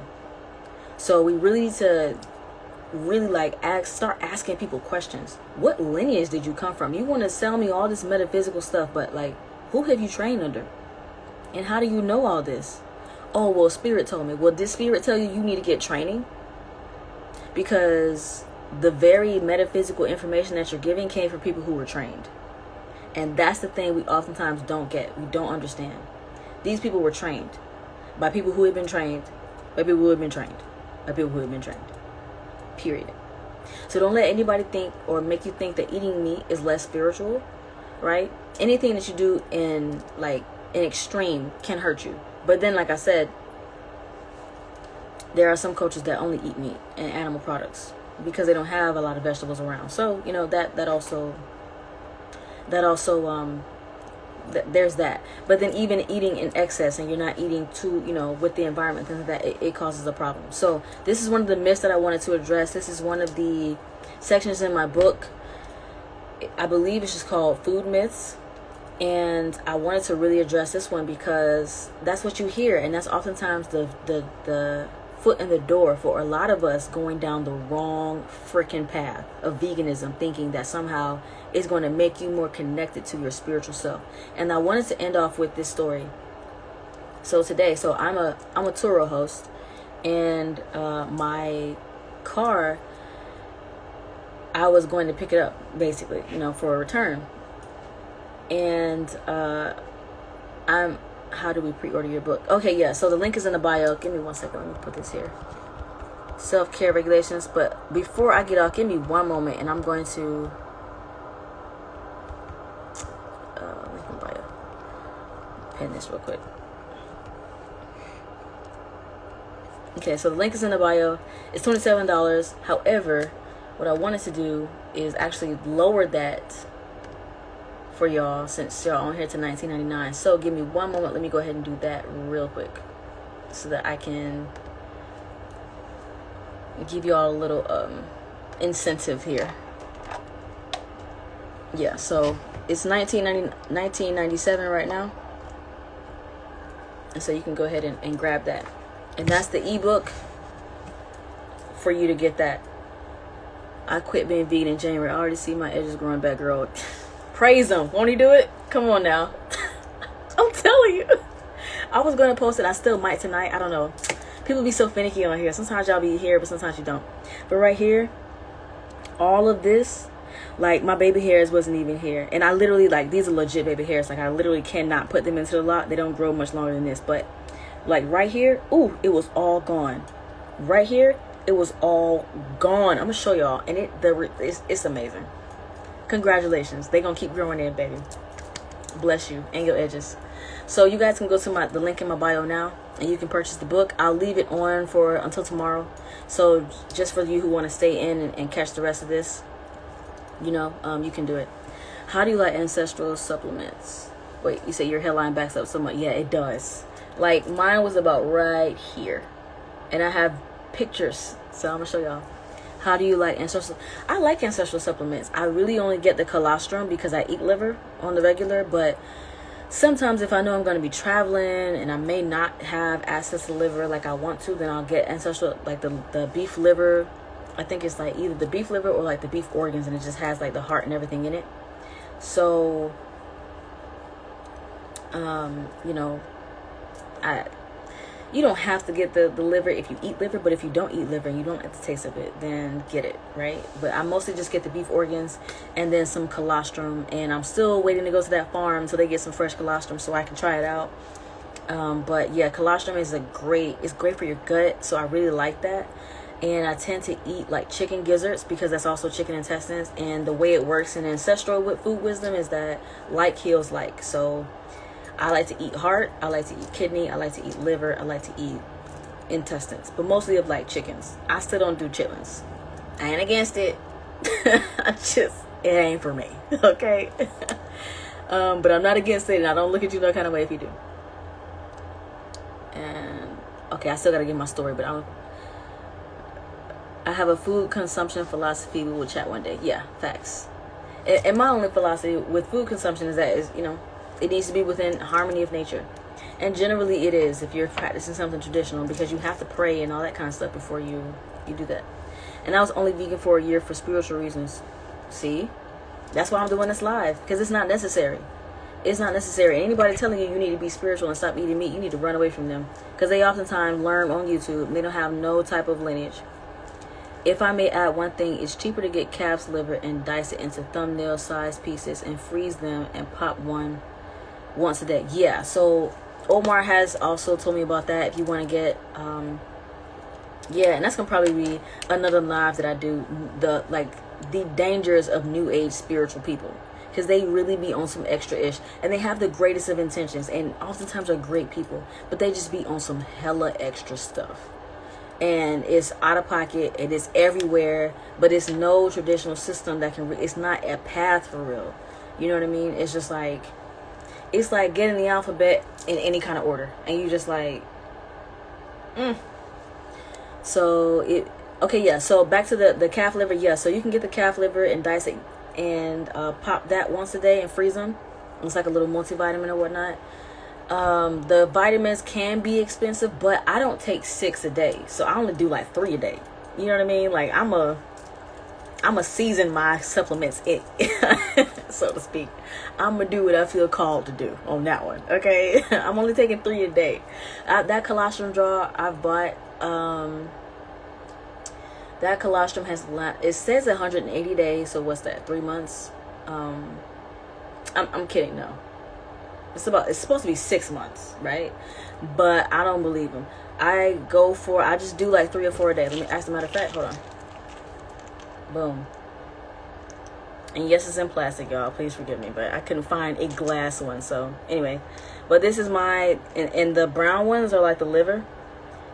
So we really need to start asking people questions. What lineage did you come from? You want to sell me all this metaphysical stuff, but who have you trained under? And how do you know all this? Oh, well, spirit told me. Well, did spirit tell you need to get training? Because the very metaphysical information that you're giving came from people who were trained. And that's the thing we oftentimes don't get. We don't understand. These people were trained by people who had been trained, by people who had been trained, by people who had been trained. Period. So don't let anybody think or make you think that eating meat is less spiritual, right? Anything that you do in extreme can hurt you. But then, like I said, there are some cultures that only eat meat and animal products because they don't have a lot of vegetables around. So, there's that. But then even eating in excess and you're not eating too, with the environment, things like that, it causes a problem. So this is one of the myths that I wanted to address. This is one of the sections in my book. I believe it's just called Food Myths. And I wanted to really address this one because that's what you hear. And that's oftentimes the foot in the door for a lot of us going down the wrong freaking path of veganism, thinking that somehow it's going to make you more connected to your spiritual self. And I wanted to end off with this story. So today, I'm a Turo host, and my car, I was going to pick it up basically, for a return. And how do we pre-order your book? Okay, yeah, so the link is in the bio. Give me 1 second. Let me put this here. Self-care regulations. But before I get off, give me one moment, and I'm going to link in the bio. Pen this real quick. Okay, so the link is in the bio. It's $27. However, what I wanted to do is actually lower that for y'all, since y'all on here to $19.99. So give me one moment. Let me go ahead and do that real quick so that I can give you all a little incentive here. Yeah, so it's 1997 right now. And so you can go ahead and grab that. And that's the ebook for you to get that. I quit being vegan in January. I already see my edges growing back, girl. Praise him. Won't he do it? Come on now. I'm telling you. I was going to post it. I still might tonight. I don't know. People be so finicky on here. Sometimes y'all be here, but sometimes you don't. But right here, all of this, like my baby hairs wasn't even here. And I literally, like, these are legit baby hairs. Like, I literally cannot put them into the lot. They don't grow much longer than this. But like right here, ooh, it was all gone. Right here, it was all gone. I'm gonna show y'all, and it's amazing. Congratulations. They gonna keep growing in, baby. Bless you and your edges. So you guys can go to the link in my bio now, and you can purchase the book. I'll leave it on for until tomorrow. So just for you who want to stay in and catch the rest of this, you know, you can do it. How do you like ancestral supplements? Wait, you say your hairline backs up so much? Yeah, it does. Like mine was about right here, and I have pictures, so I'm gonna show y'all. How do you like ancestral? I like ancestral supplements. I really only get the colostrum because I eat liver on the regular, but sometimes if I know I'm going to be traveling and I may not have access to liver like I want to, then I'll get ancestral, like the beef liver. I think it's like either the beef liver or like the beef organs, and it just has like the heart and everything in it. So you know, you don't have to get the liver if you eat liver, but if you don't eat liver and you don't like the taste of it, then get it, right? But I mostly just get the beef organs and then some colostrum, and I'm still waiting to go to that farm until they get some fresh colostrum so I can try it out. But yeah, colostrum is it's great for your gut, so I really like that. And I tend to eat like chicken gizzards because that's also chicken intestines, and the way it works in ancestral food wisdom is that like heals like. So I like to eat heart, I like to eat kidney, I like to eat liver, I like to eat intestines, but mostly of like chickens. I still don't do chitlins. I ain't against it. It ain't for me, okay? But I'm not against it, and I don't look at you no kind of way if you do. And okay, I still gotta give my story, but I have a food consumption philosophy. We will chat one day. Yeah, facts. And my only philosophy with food consumption is you know, it needs to be within harmony of nature. And generally it is if you're practicing something traditional, because you have to pray and all that kind of stuff before you do that. And I was only vegan for a year for spiritual reasons. See? That's why I'm doing this live, because it's not necessary. It's not necessary. Anybody telling you need to be spiritual and stop eating meat, you need to run away from them, because they oftentimes learn on YouTube and they don't have no type of lineage. If I may add one thing, it's cheaper to get calf's liver and dice it into thumbnail sized pieces and freeze them and pop one once a day. Yeah, so Omar has also told me about that. If you want to get yeah, and that's gonna probably be another live that I do, the dangers of new age spiritual people, because they really be on some extra ish, and they have the greatest of intentions and oftentimes are great people, but they just be on some hella extra stuff, and it's out of pocket, it is everywhere, but it's no traditional system that can it's not a path for real. You know what I mean? It's just like, it's like getting the alphabet in any kind of order, and you just like, So okay, yeah. So back to the calf liver. Yeah, so you can get the calf liver and dice it and pop that once a day and freeze them. It's like a little multivitamin or whatnot. The vitamins can be expensive, but I don't take 6 a day, so I only do like 3 a day. You know what I mean? Like I'm a season my supplements in, so to speak. I'm gonna do what I feel called to do on that one. Okay, I'm only taking 3 a day. That colostrum jar I've bought. That colostrum it says 180 days. So what's that? 3 months. I'm kidding. No, it's supposed to be 6 months, right? But I don't believe them. I just do like 3 or 4 a day. Let me, as a matter of fact, hold on. Boom. And yes, it's in plastic, y'all. Please forgive me, but I couldn't find a glass one. So anyway, but this is and the brown ones are like the liver,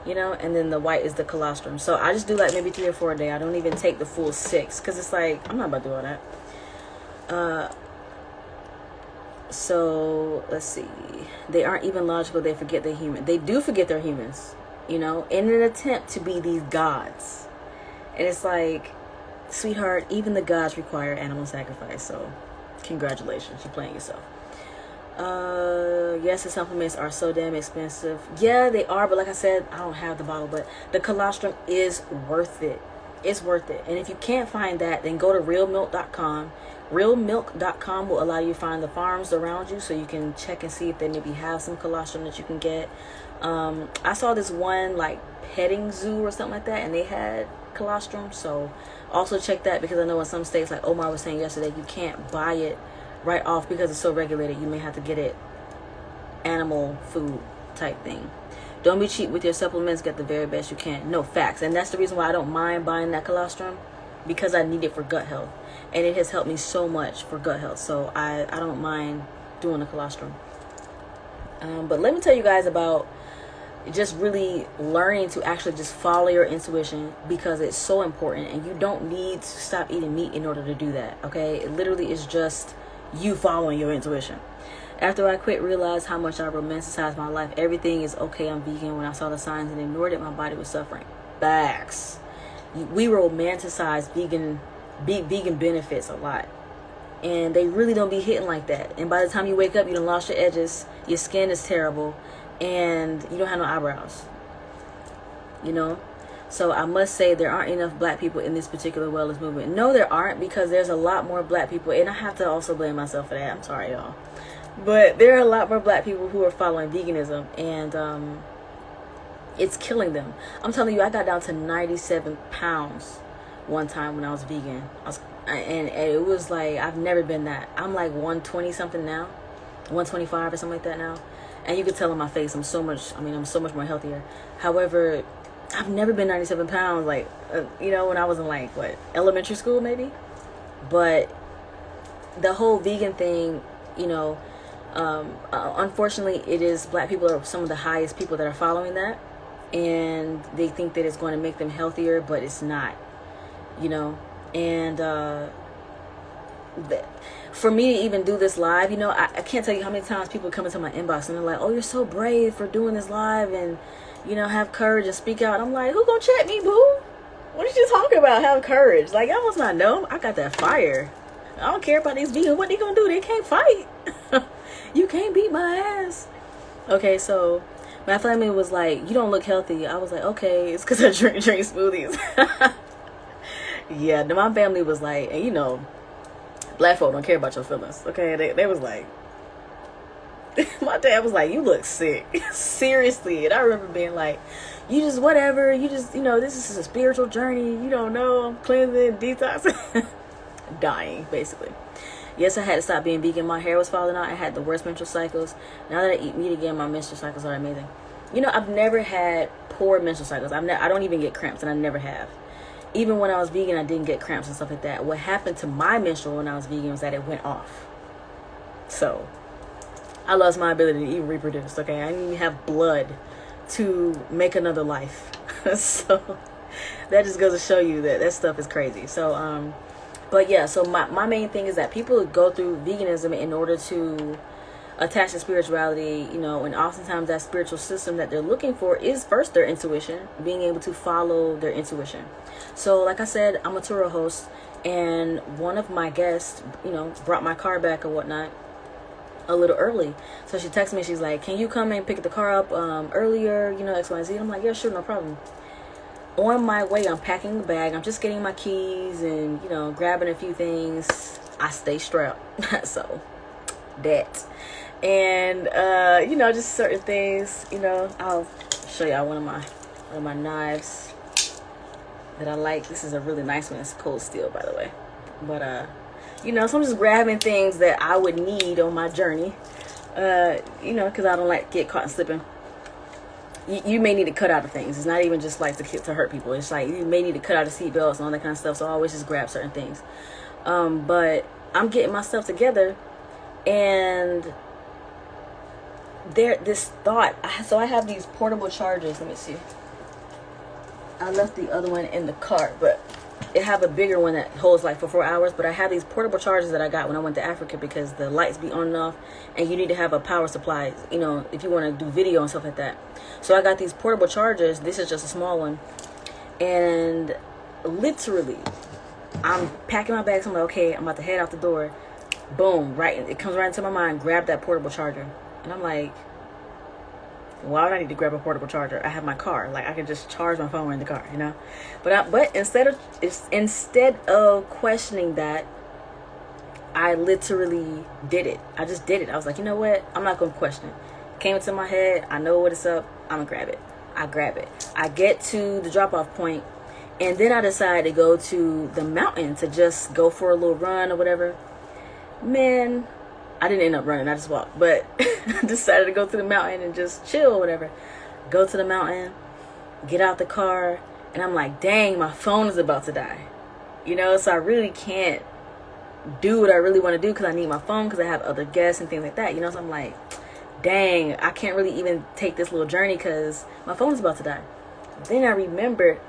you know, and then the white is the colostrum. So I just do like maybe 3 or 4 a day. I don't even take the full 6, because it's like, I'm not about to do all that. So let's see. They aren't even logical. They forget they're human. They do forget they're humans, you know, in an attempt to be these gods. And it's like, sweetheart, even the gods require animal sacrifice. So congratulations, you're playing yourself. Yes, the supplements are so damn expensive. Yeah, they are, but like I said, I don't have the bottle, but the colostrum is worth it. It's worth it. And if you can't find that, then go to realmilk.com. Realmilk.com will allow you to find the farms around you, so you can check and see if they maybe have some colostrum that you can get. I saw this one like petting zoo or something like that, and they had colostrum, so also check that, because I know in some states, like Omar was saying yesterday, you can't buy it right off because it's so regulated. You may have to get it animal food type thing. Don't be cheap with your supplements. Get the very best you can. No, facts. And that's the reason why I don't mind buying that colostrum, because I need it for gut health, and it has helped me so much for gut health. So I don't mind doing the colostrum. But let me tell you guys about just really learning to actually just follow your intuition, because it's so important, and you don't need to stop eating meat in order to do that. Okay, it literally is just you following your intuition. After I quit, realized how much I romanticized my life. Everything is okay, I'm vegan. When I saw the signs and ignored it, my body was suffering. Facts. We romanticize vegan benefits a lot, and they really don't be hitting like that. And by the time you wake up, you done lost your edges, your skin is terrible, and you don't have no eyebrows, you know. So I must say, there aren't enough black people in this particular wellness movement. No, there aren't, because there's a lot more black people, and I have to also blame myself for that. I'm sorry, y'all, but there are a lot more black people who are following veganism, and it's killing them. I'm telling you, I got down to 97 pounds one time when I was vegan. And it was like, I've never been that. I'm like 120 something now, 125 or something like that now. And you could tell on my face, I'm so much more healthier. However, I've never been 97 pounds, like, you know, when I was in like, what, elementary school maybe? But the whole vegan thing, you know, unfortunately, it is, black people are some of the highest people that are following that. And they think that it's going to make them healthier, but it's not, you know. And for me to even do this live, you know, I can't tell you how many times people come into my inbox and they're like, oh, you're so brave for doing this live, and, you know, have courage and speak out. I'm like, who gonna check me, boo? What are you talking about? Have courage? Like, y'all must not know. I got that fire. I don't care about these vegans. What they gonna do? They can't fight. You can't beat my ass. Okay, so my family was like, you don't look healthy. I was like, okay, it's because I drink smoothies. Yeah, my family was like, and you know, black folk don't care about your feelings. Okay, they was like, my dad was like, you look sick. Seriously. And I remember being like, you just whatever, you just, you know, this is a spiritual journey, you don't know, cleansing, detoxing. Dying, basically. Yes, I had to stop being vegan. My hair was falling out. I had the worst menstrual cycles. Now that I eat meat again, my menstrual cycles are amazing. You know, I've never had poor menstrual cycles. I don't even get cramps, and I never have. Even when I was vegan, I didn't get cramps and stuff like that. What happened to my menstrual when I was vegan was that it went off. So I lost my ability to even reproduce. Okay, I didn't even have blood to make another life. So that just goes to show you that that stuff is crazy. So but yeah, so my main thing is that people go through veganism in order to attach to spirituality, you know, and oftentimes that spiritual system that they're looking for is first their intuition, being able to follow their intuition. So like I said, I'm a Turo host, and one of my guests, you know, brought my car back or whatnot a little early. So she texted me, she's like, can you come and pick the car up earlier, you know, X, Y, Z. And I'm like, yeah, sure, no problem. On my way, I'm packing the bag. I'm just getting my keys and, you know, grabbing a few things. I stay strapped. So that. And, you know, just certain things, you know, I'll show y'all one of my knives that I like. This is a really nice one. It's cold steel, by the way. But, you know, so I'm just grabbing things that I would need on my journey, you know, because I don't like to get caught slipping. You may need to cut out of things. It's not even just like to hurt people. It's like you may need to cut out of seatbelts and all that kind of stuff. So I always just grab certain things. But I'm getting my stuff together, and this thought. So I have these portable chargers. Let me see. I left the other one in the cart, but it have a bigger one that holds like for 4 hours. But I have these portable chargers that I got when I went to Africa, because the lights be on and off, and you need to have a power supply, you know, if you want to do video and stuff like that. So I got these portable chargers. This is just a small one, and literally, I'm packing my bags. I'm like, okay, I'm about to head out the door. Boom, right. It comes right into my mind. Grab that portable charger. And I'm like, why would I need to grab a portable charger? I have my car. Like, I can just charge my phone in the car, you know? But instead of questioning that, I literally did it. I just did it. I was like, you know what? I'm not going to question it. Came into my head. I know what it's up. I'm going to grab it. I grab it. I get to the drop-off point, and then I decide to go to the mountain to just go for a little run or whatever. Man, I didn't end up running. I just walked. But I decided to go to the mountain and just chill or whatever. Go to the mountain, get out the car, and I'm like, dang, my phone is about to die. You know, so I really can't do what I really want to do because I need my phone because I have other guests and things like that. You know, so I'm like, dang, I can't really even take this little journey because my phone is about to die. Then I remembered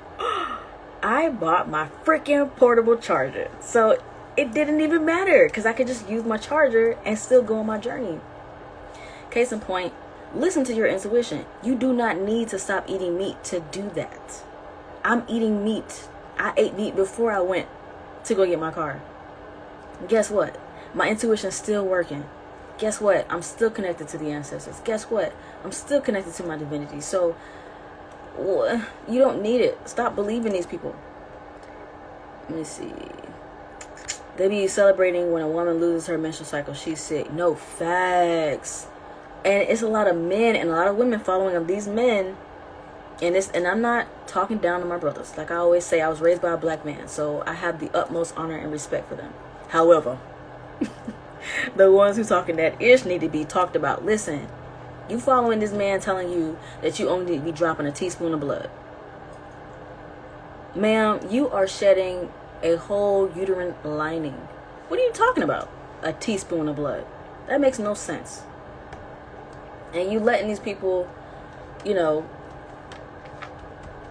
I bought my freaking portable charger. So it didn't even matter because I could just use my charger and still go on my journey. Case in point, listen to your intuition. You do not need to stop eating meat to do that. I'm eating meat. I ate meat before I went to go get my car. Guess what? My intuition's still working. Guess what? I'm still connected to the ancestors. Guess what? I'm still connected to my divinity. So you don't need it. Stop believing these people. Let me see. They be celebrating when a woman loses her menstrual cycle. She's sick. No, facts. And it's a lot of men and a lot of women following these men. And I'm not talking down to my brothers. Like I always say, I was raised by a black man. So I have the utmost honor and respect for them. However, the ones who talking that ish need to be talked about. Listen, you following this man telling you that you only need to be dropping a teaspoon of blood. Ma'am, you are shedding a whole uterine lining. What are you talking about? A teaspoon of blood. That makes no sense. And you letting these people, you know,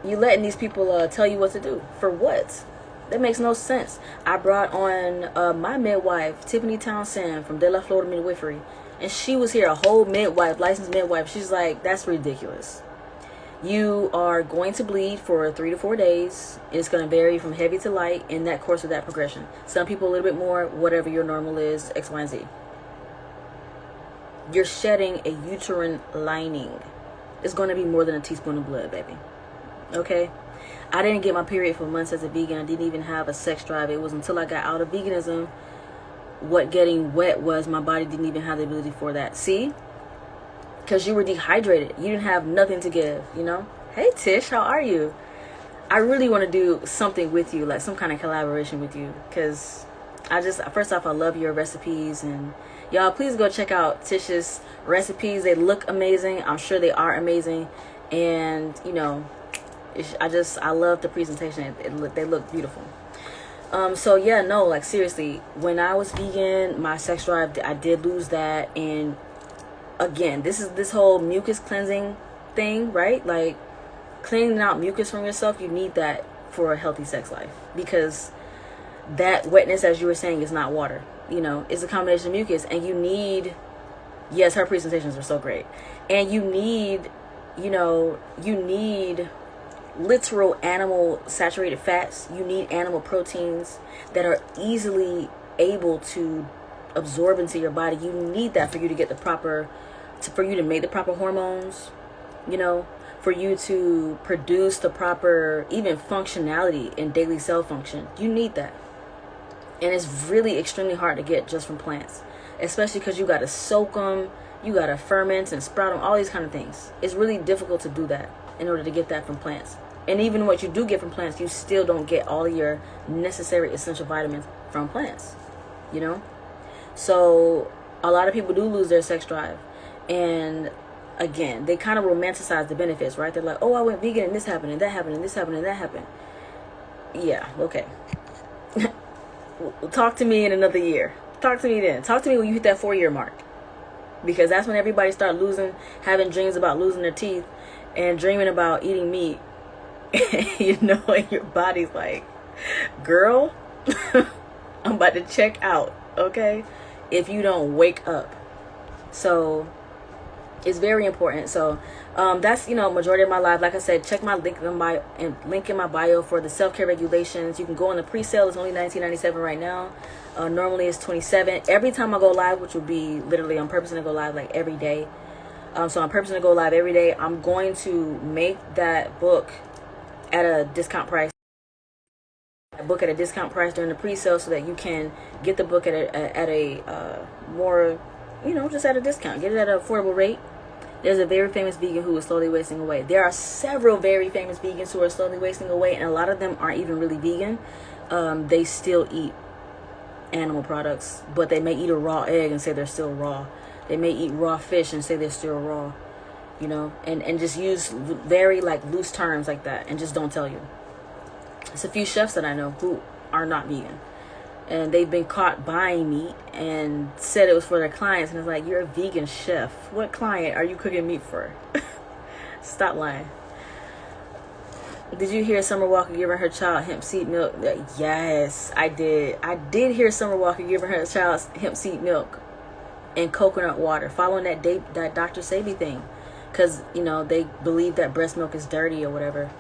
tell you what to do. For what? That makes no sense. I brought on my midwife, Tiffany Townsend from De La Florida Midwifery. And she was here, a whole midwife, licensed midwife. She's like, that's ridiculous. You are going to bleed for 3 to 4 days. It's going to vary from heavy to light in that course of that progression. Some people a little bit more, whatever your normal is, X, Y, and Z. You're shedding a uterine lining. It's going to be more than a teaspoon of blood, baby. Okay? I didn't get my period for months as a vegan. I didn't even have a sex drive. It was until I got out of veganism, what getting wet was, my body didn't even have the ability for that. See? Because you were dehydrated. You didn't have nothing to give, you know? Hey, Tish, how are you? I really want to do something with you, like some kind of collaboration with you. Because first off, I love your recipes. And y'all, please go check out Tish's recipes. They look amazing. I'm sure they are amazing. And, you know, I love the presentation. They look beautiful. So yeah, no, like seriously, when I was vegan, my sex drive, I did lose that. And again, this whole mucus cleansing thing, right? Like cleaning out mucus from yourself, you need that for a healthy sex life, because that wetness, as you were saying, is not water. You know, it's a combination of mucus, and you need, yes, her presentations are so great. And you need literal animal saturated fats. You need animal proteins that are easily able to absorb into your body. You need that for you to get for you to make the proper hormones, you know, for you to produce the proper even functionality in daily cell function. You need that. And it's really extremely hard to get just from plants, especially because you got to soak them, you got to ferment and sprout them, all these kind of things. It's really difficult to do that in order to get that from plants. And even what you do get from plants, you still don't get all of your necessary essential vitamins from plants, you know? So a lot of people do lose their sex drive. And again, they kind of romanticize the benefits, right? They're like, oh, I went vegan and this happened and that happened and this happened and that happened. Yeah, okay. Talk to me in another year. Talk to me then. Talk to me when you hit that 4-year mark. Because that's when everybody start having dreams about losing their teeth and dreaming about eating meat. You know, and your body's like, girl, I'm about to check out, okay? If you don't wake up. So It's very important. So that's, majority of my life. Like I said, check my link in my bio for the self-care regulations. You can go on the pre-sale. It's only $19.97 right now. Normally it's $27 every time I go live, which will be literally on purpose to go live like every day. So on purpose to go live every day. I'm going to make that book at a discount price. Book at a discount price during the pre-sale, so that you can get the book at a more, just at a discount. Get it at an affordable rate. There's a very famous vegan who is slowly wasting away. There are several very famous vegans who are slowly wasting away, and a lot of them aren't even really vegan. They still eat animal products, but they may eat a raw egg and say they're still raw. They may eat raw fish and say they're still raw, and just use very like loose terms like that, and just don't tell you. It's a few chefs that I know who are not vegan, and they've been caught buying meat and said it was for their clients, and it's like, you're a vegan chef. What client are you cooking meat for? Stop lying. Did you hear Summer Walker giving her child hemp seed milk? Yes, I did. I did hear Summer Walker giving her child hemp seed milk and coconut water, following that Dr. Sebi thing, because they believe that breast milk is dirty or whatever.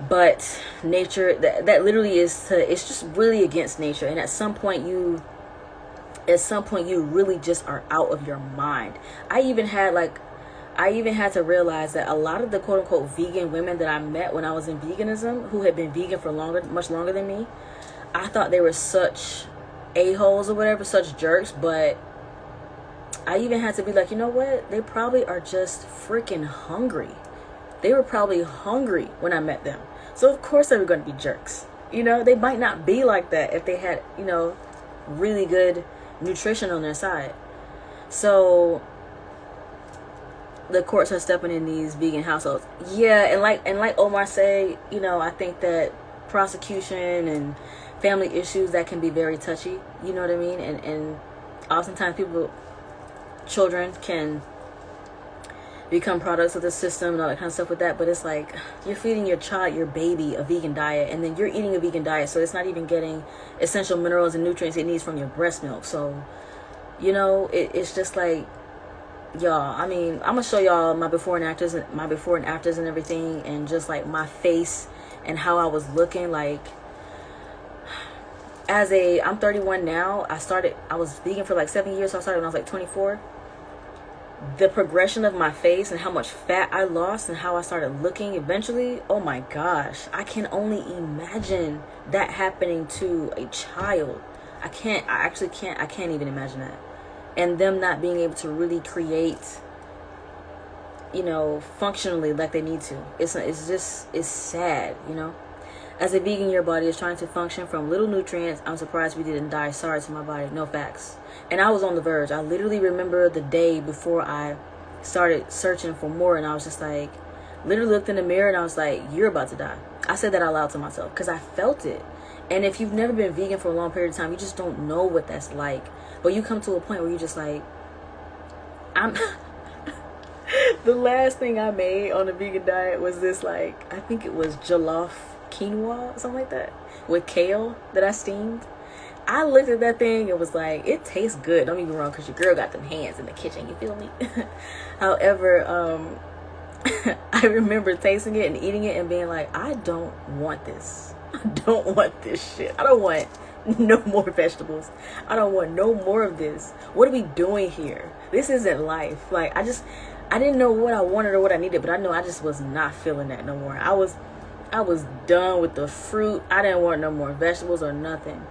But nature, that literally it's just really against nature. And at some point you really just are out of your mind. I even had to realize that a lot of the quote unquote vegan women that I met when I was in veganism, who had been vegan for much longer than me, I thought they were such a-holes or whatever, such jerks. But I even had to be like, you know what? They probably are just freaking hungry. They were probably hungry when I met them. So of course they were going to be jerks. They might not be like that if they had, really good nutrition on their side. So the courts are stepping in these vegan households. Yeah, and like Omar say, I think that prosecution and family issues, that can be very touchy. You know what I mean? And oftentimes children can become products of the system and all that kind of stuff with that. But it's like, you're feeding your child, your baby, a vegan diet, and then you're eating a vegan diet, so it's not even getting essential minerals and nutrients it needs from your breast milk. So it's just like, y'all, I mean, I'm gonna show y'all my before and afters and everything, and just like my face and how I was looking. Like, I'm 31 now. I was vegan for like 7 years, so I started when I was like 24. The progression of my face and how much fat I lost and how I started looking eventually, oh my gosh, I can only imagine that happening to a child. I can't even imagine that. And them not being able to really create, functionally like they need to. It's sad, As a vegan, your body is trying to function from little nutrients. I'm surprised we didn't die. Sorry to my body. No facts. And I was on the verge. I literally remember the day before I started searching for more, and I was just like, literally looked in the mirror and I was like, you're about to die. I said that out loud to myself because I felt it. And if you've never been vegan for a long period of time, you just don't know what that's like. But you come to a point where you're just like, the last thing I made on the vegan diet was this, like, I think it was jollof quinoa, something like that, with kale that I steamed. I looked at that thing and was like, it tastes good. Don't get me wrong, because your girl got them hands in the kitchen, you feel me? However, I remember tasting it and eating it and being like, I don't want this. I don't want this shit. I don't want no more vegetables. I don't want no more of this. What are we doing here? This isn't life. Like, I didn't know what I wanted or what I needed, but I know I just was not feeling that no more. I was done with the fruit. I didn't want no more vegetables or nothing.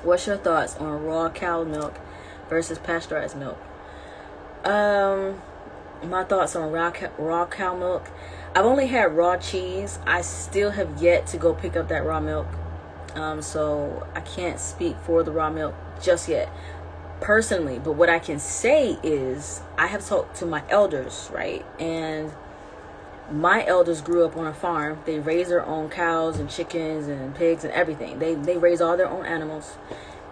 What's your thoughts on raw cow milk versus pasteurized milk? My thoughts on raw cow milk. I've only had raw cheese. I still have yet to go pick up that raw milk. So I can't speak for the raw milk just yet, personally. But what I can say is I have talked to my elders, right? And my elders grew up on a farm. They raised their own cows and chickens and pigs and everything. They raised all their own animals.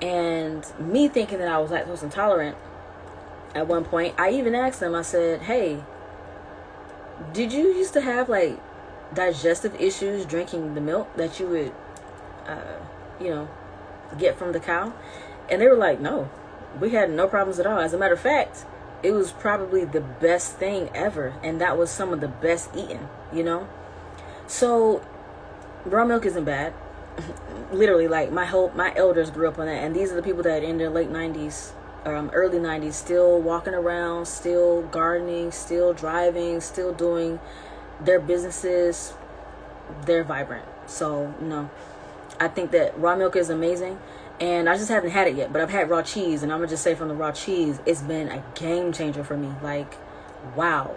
And me thinking that I was lactose intolerant at one point, I even asked them, I said, hey, did you used to have like digestive issues drinking the milk that you would, get from the cow? And they were like, no, we had no problems at all. As a matter of fact, it was probably the best thing ever, and that was some of the best eaten, you know. So raw milk isn't bad. Literally, like my elders grew up on that, and these are the people that in their late 90s or early 90s still walking around, still gardening, still driving, still doing their businesses. They're vibrant. So no, I think that raw milk is amazing, and I just haven't had it yet, but I've had raw cheese, and I'm gonna just say from the raw cheese, it's been a game changer for me. Like, wow.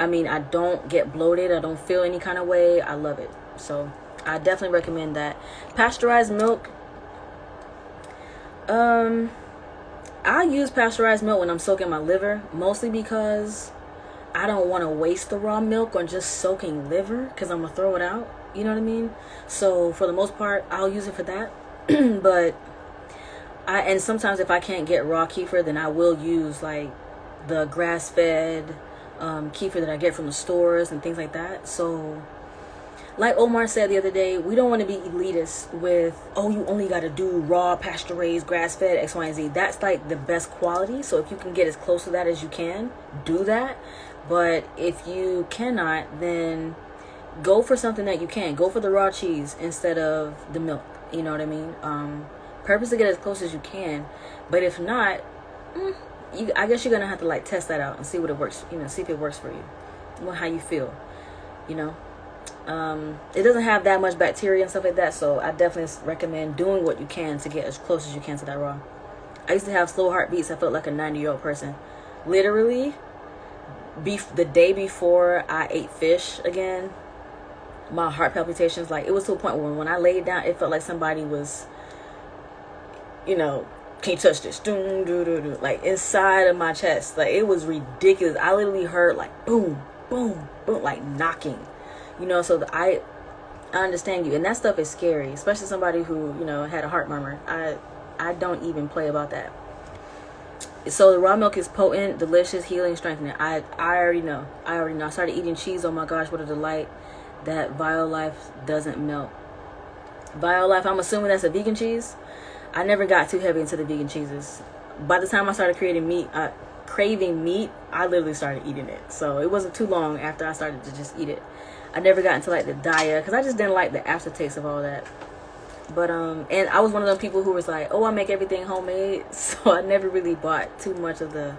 I mean, I don't get bloated, I don't feel any kind of way. I love it. So I definitely recommend that. Pasteurized milk, I use pasteurized milk when I'm soaking my liver, mostly because I don't want to waste the raw milk on just soaking liver, because I'm gonna throw it out, you know what I mean? So for the most part, I'll use it for that. But and sometimes if I can't get raw kefir, then I will use like the grass-fed kefir that I get from the stores and things like that. So like Omar said the other day, we don't want to be elitist with, oh, you only got to do raw, pasture-raised, grass-fed, X, Y, and Z. That's like the best quality. So if you can get as close to that as you can, do that. But if you cannot, then go for something that you can. Go for the raw cheese instead of the milk. You know what I mean? Purposely get as close as you can. But if not, I guess you're going to have to like test that out and see what it works. You know, see if it works for you. How you feel. You know? It doesn't have that much bacteria and stuff like that, so I definitely recommend doing what you can to get as close as you can to that raw. I used to have slow heartbeats. I felt like a 90-year-old person. Literally, the day before I ate fish again, my heart palpitations, like, it was to a point where when I laid down, it felt like somebody was, you know, can't touch this, like inside of my chest. Like, it was ridiculous. I literally heard like boom, boom, boom, like knocking. You know, so I understand you, and that stuff is scary, especially somebody who, you know, had a heart murmur. I don't even play about that. So the raw milk is potent, delicious, healing, strengthening. I already know. I started eating cheese. Oh my gosh, what a delight! That Violife doesn't melt. Violife, I'm assuming that's a vegan cheese. I never got too heavy into the vegan cheeses. By the time I started craving meat, I literally started eating it. So it wasn't too long after I started to just eat it. I never got into like the diet because I just didn't like the aftertaste of all that. But and I was one of those people who was like, oh, I make everything homemade, so I never really bought too much of the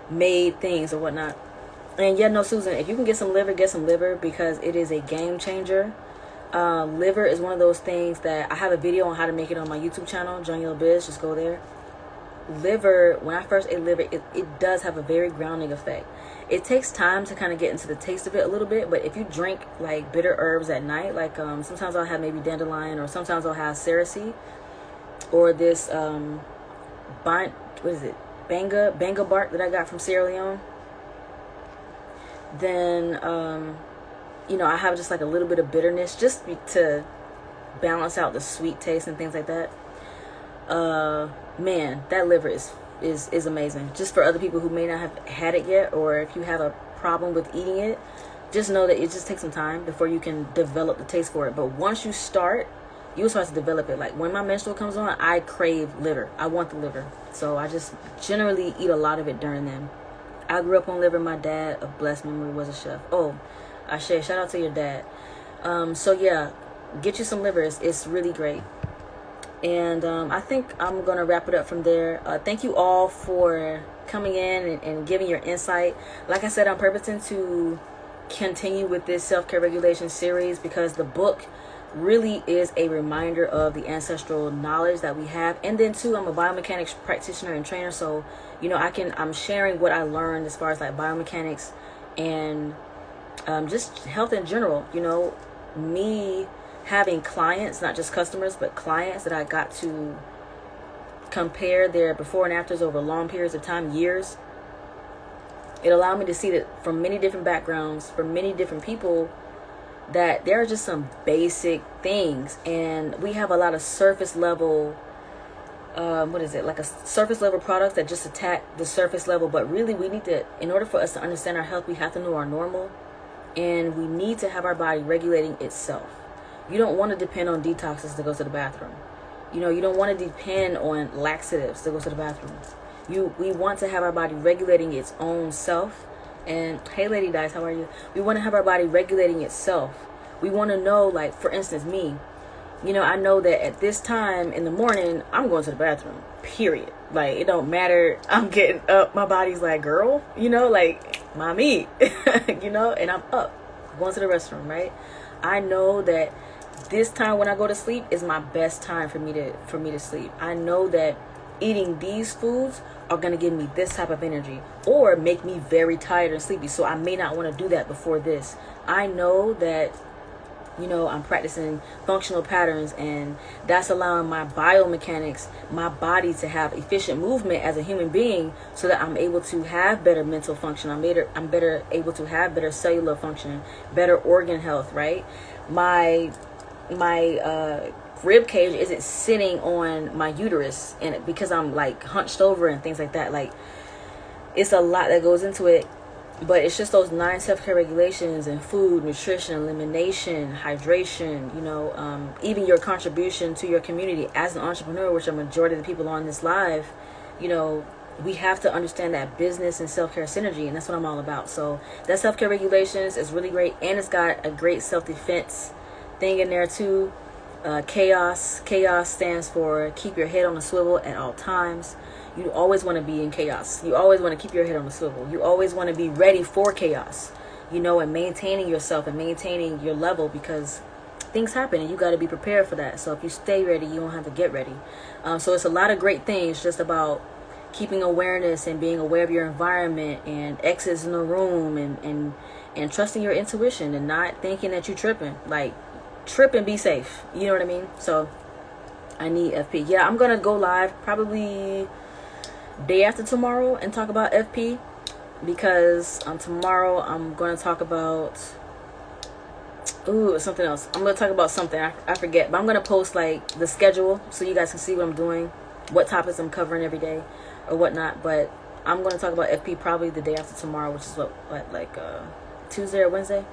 made things or whatnot. And yeah, no, Susan, if you can get some liver, get some liver, because it is a game changer. Liver is one of those things that I have a video on how to make it on my YouTube channel, John Yellow Biz. Just go there. Liver, when I first ate liver, it does have a very grounding effect. It takes time to kind of get into the taste of it a little bit, but if you drink like bitter herbs at night, like sometimes I'll have maybe dandelion, or sometimes I'll have cerasee, or this banga bark that I got from Sierra Leone. Then you know, I have just like a little bit of bitterness just to balance out the sweet taste and things like that. Man, that liver is amazing. Just for other people who may not have had it yet, or if you have a problem with eating it, just know that it just takes some time before you can develop the taste for it. But once you start, you'll start to develop it. Like when my menstrual comes on, I crave liver. I want the liver. So I just generally eat a lot of it during then. I grew up on liver. My dad, of blessed memory, was a chef. Oh, Ashe, shout out to your dad. So yeah, get you some liver. It's really great. And I think I'm going to wrap it up from there. Thank you all for coming in and giving your insight. Like I said, I'm purposing to continue with this self-care regulation series because the book really is a reminder of the ancestral knowledge that we have. And then too, I'm a biomechanics practitioner and trainer. So, you know, I'm sharing what I learned as far as like biomechanics and just health in general. You know, me having clients, not just customers, but clients that I got to compare their before and afters over long periods of time, years. It allowed me to see that from many different backgrounds, from many different people, that there are just some basic things. And we have a lot of surface level, like a surface level products that just attack the surface level. But really we need to, in order for us to understand our health, we have to know our normal. And we need to have our body regulating itself. You don't want to depend on detoxes to go to the bathroom. You know, you don't want to depend on laxatives to go to the bathroom. We want to have our body regulating its own self. And hey, Lady Dice, how are you? We want to have our body regulating itself. We want to know, like, for instance, me, I know that at this time in the morning, I'm going to the bathroom, period. Like, it don't matter. I'm getting up. My body's like, girl, like, mommy, and I'm up, going to the restroom, right? I know that this time when I go to sleep is my best time for me to sleep. I know that eating these foods are going to give me this type of energy or make me very tired and sleepy. So I may not want to do that before this. I know that I'm practicing functional patterns, and that's allowing my biomechanics, my body, to have efficient movement as a human being, so that I'm able to have better mental function. I'm better able to have better cellular function, better organ health, right? My rib cage isn't sitting on my uterus, and because I'm like hunched over and things like that. Like, it's a lot that goes into it. But it's just those 9 self-care regulations and food, nutrition, elimination, hydration, even your contribution to your community as an entrepreneur, which a majority of the people on this live, we have to understand that business and self-care synergy, and that's what I'm all about. So that self-care regulations is really great, and it's got a great self-defense thing in there too. Chaos stands for keep your head on a swivel at all times. You always want to be in chaos. You always want to keep your head on the swivel. You always want to be ready for chaos, and maintaining yourself and maintaining your level, because things happen and you got to be prepared for that. So if you stay ready, you don't have to get ready. So it's a lot of great things just about keeping awareness and being aware of your environment and exits in the room, and trusting your intuition and not thinking that you're tripping. Like, trip and be safe. You know what I mean? So I need FP. Yeah, I'm going to go live probably day after tomorrow and talk about FP, because tomorrow I'm going to talk about something else. I'm going to talk about something I forget, but I'm going to post like the schedule so you guys can see what I'm doing, what topics I'm covering every day or whatnot. But I'm going to talk about FP probably the day after tomorrow, which is like Tuesday or Wednesday,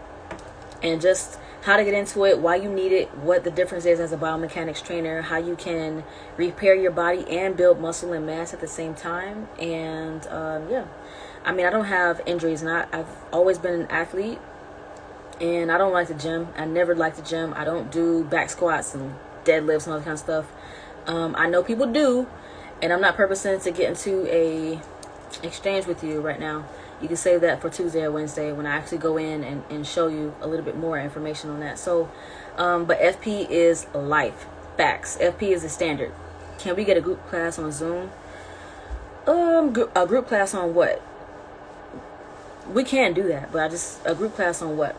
and just how to get into it, why you need it, what the difference is as a biomechanics trainer, how you can repair your body and build muscle and mass at the same time. And I don't have injuries, and I've always been an athlete, and I don't like the gym. I never liked the gym. I don't do back squats and deadlifts and all that kind of stuff. I know people do, and I'm not purposing to get into a exchange with you right now. You can save that for Tuesday or Wednesday when I actually go in and show you a little bit more information on that. So, but FP is life. Facts. FP is the standard. Can we get a group class on Zoom? A group class on what? We can do that, but a group class on what?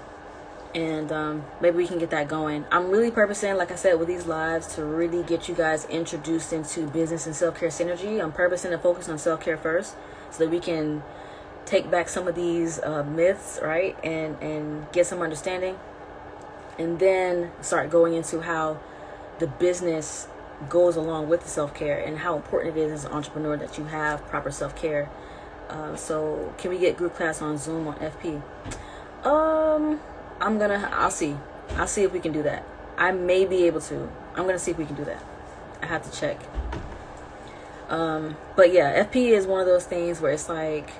And maybe we can get that going. I'm really purposing, like I said, with these lives to really get you guys introduced into business and self-care synergy. I'm purposing to focus on self-care first, so that we can take back some of these myths, right, and get some understanding, and then start going into how the business goes along with the self-care and how important it is as an entrepreneur that you have proper self-care. So can we get group class on Zoom on FP? I'll see if we can do that. I may be able to. I'm gonna see if we can do that. I have to check. But yeah, FP is one of those things where it's like,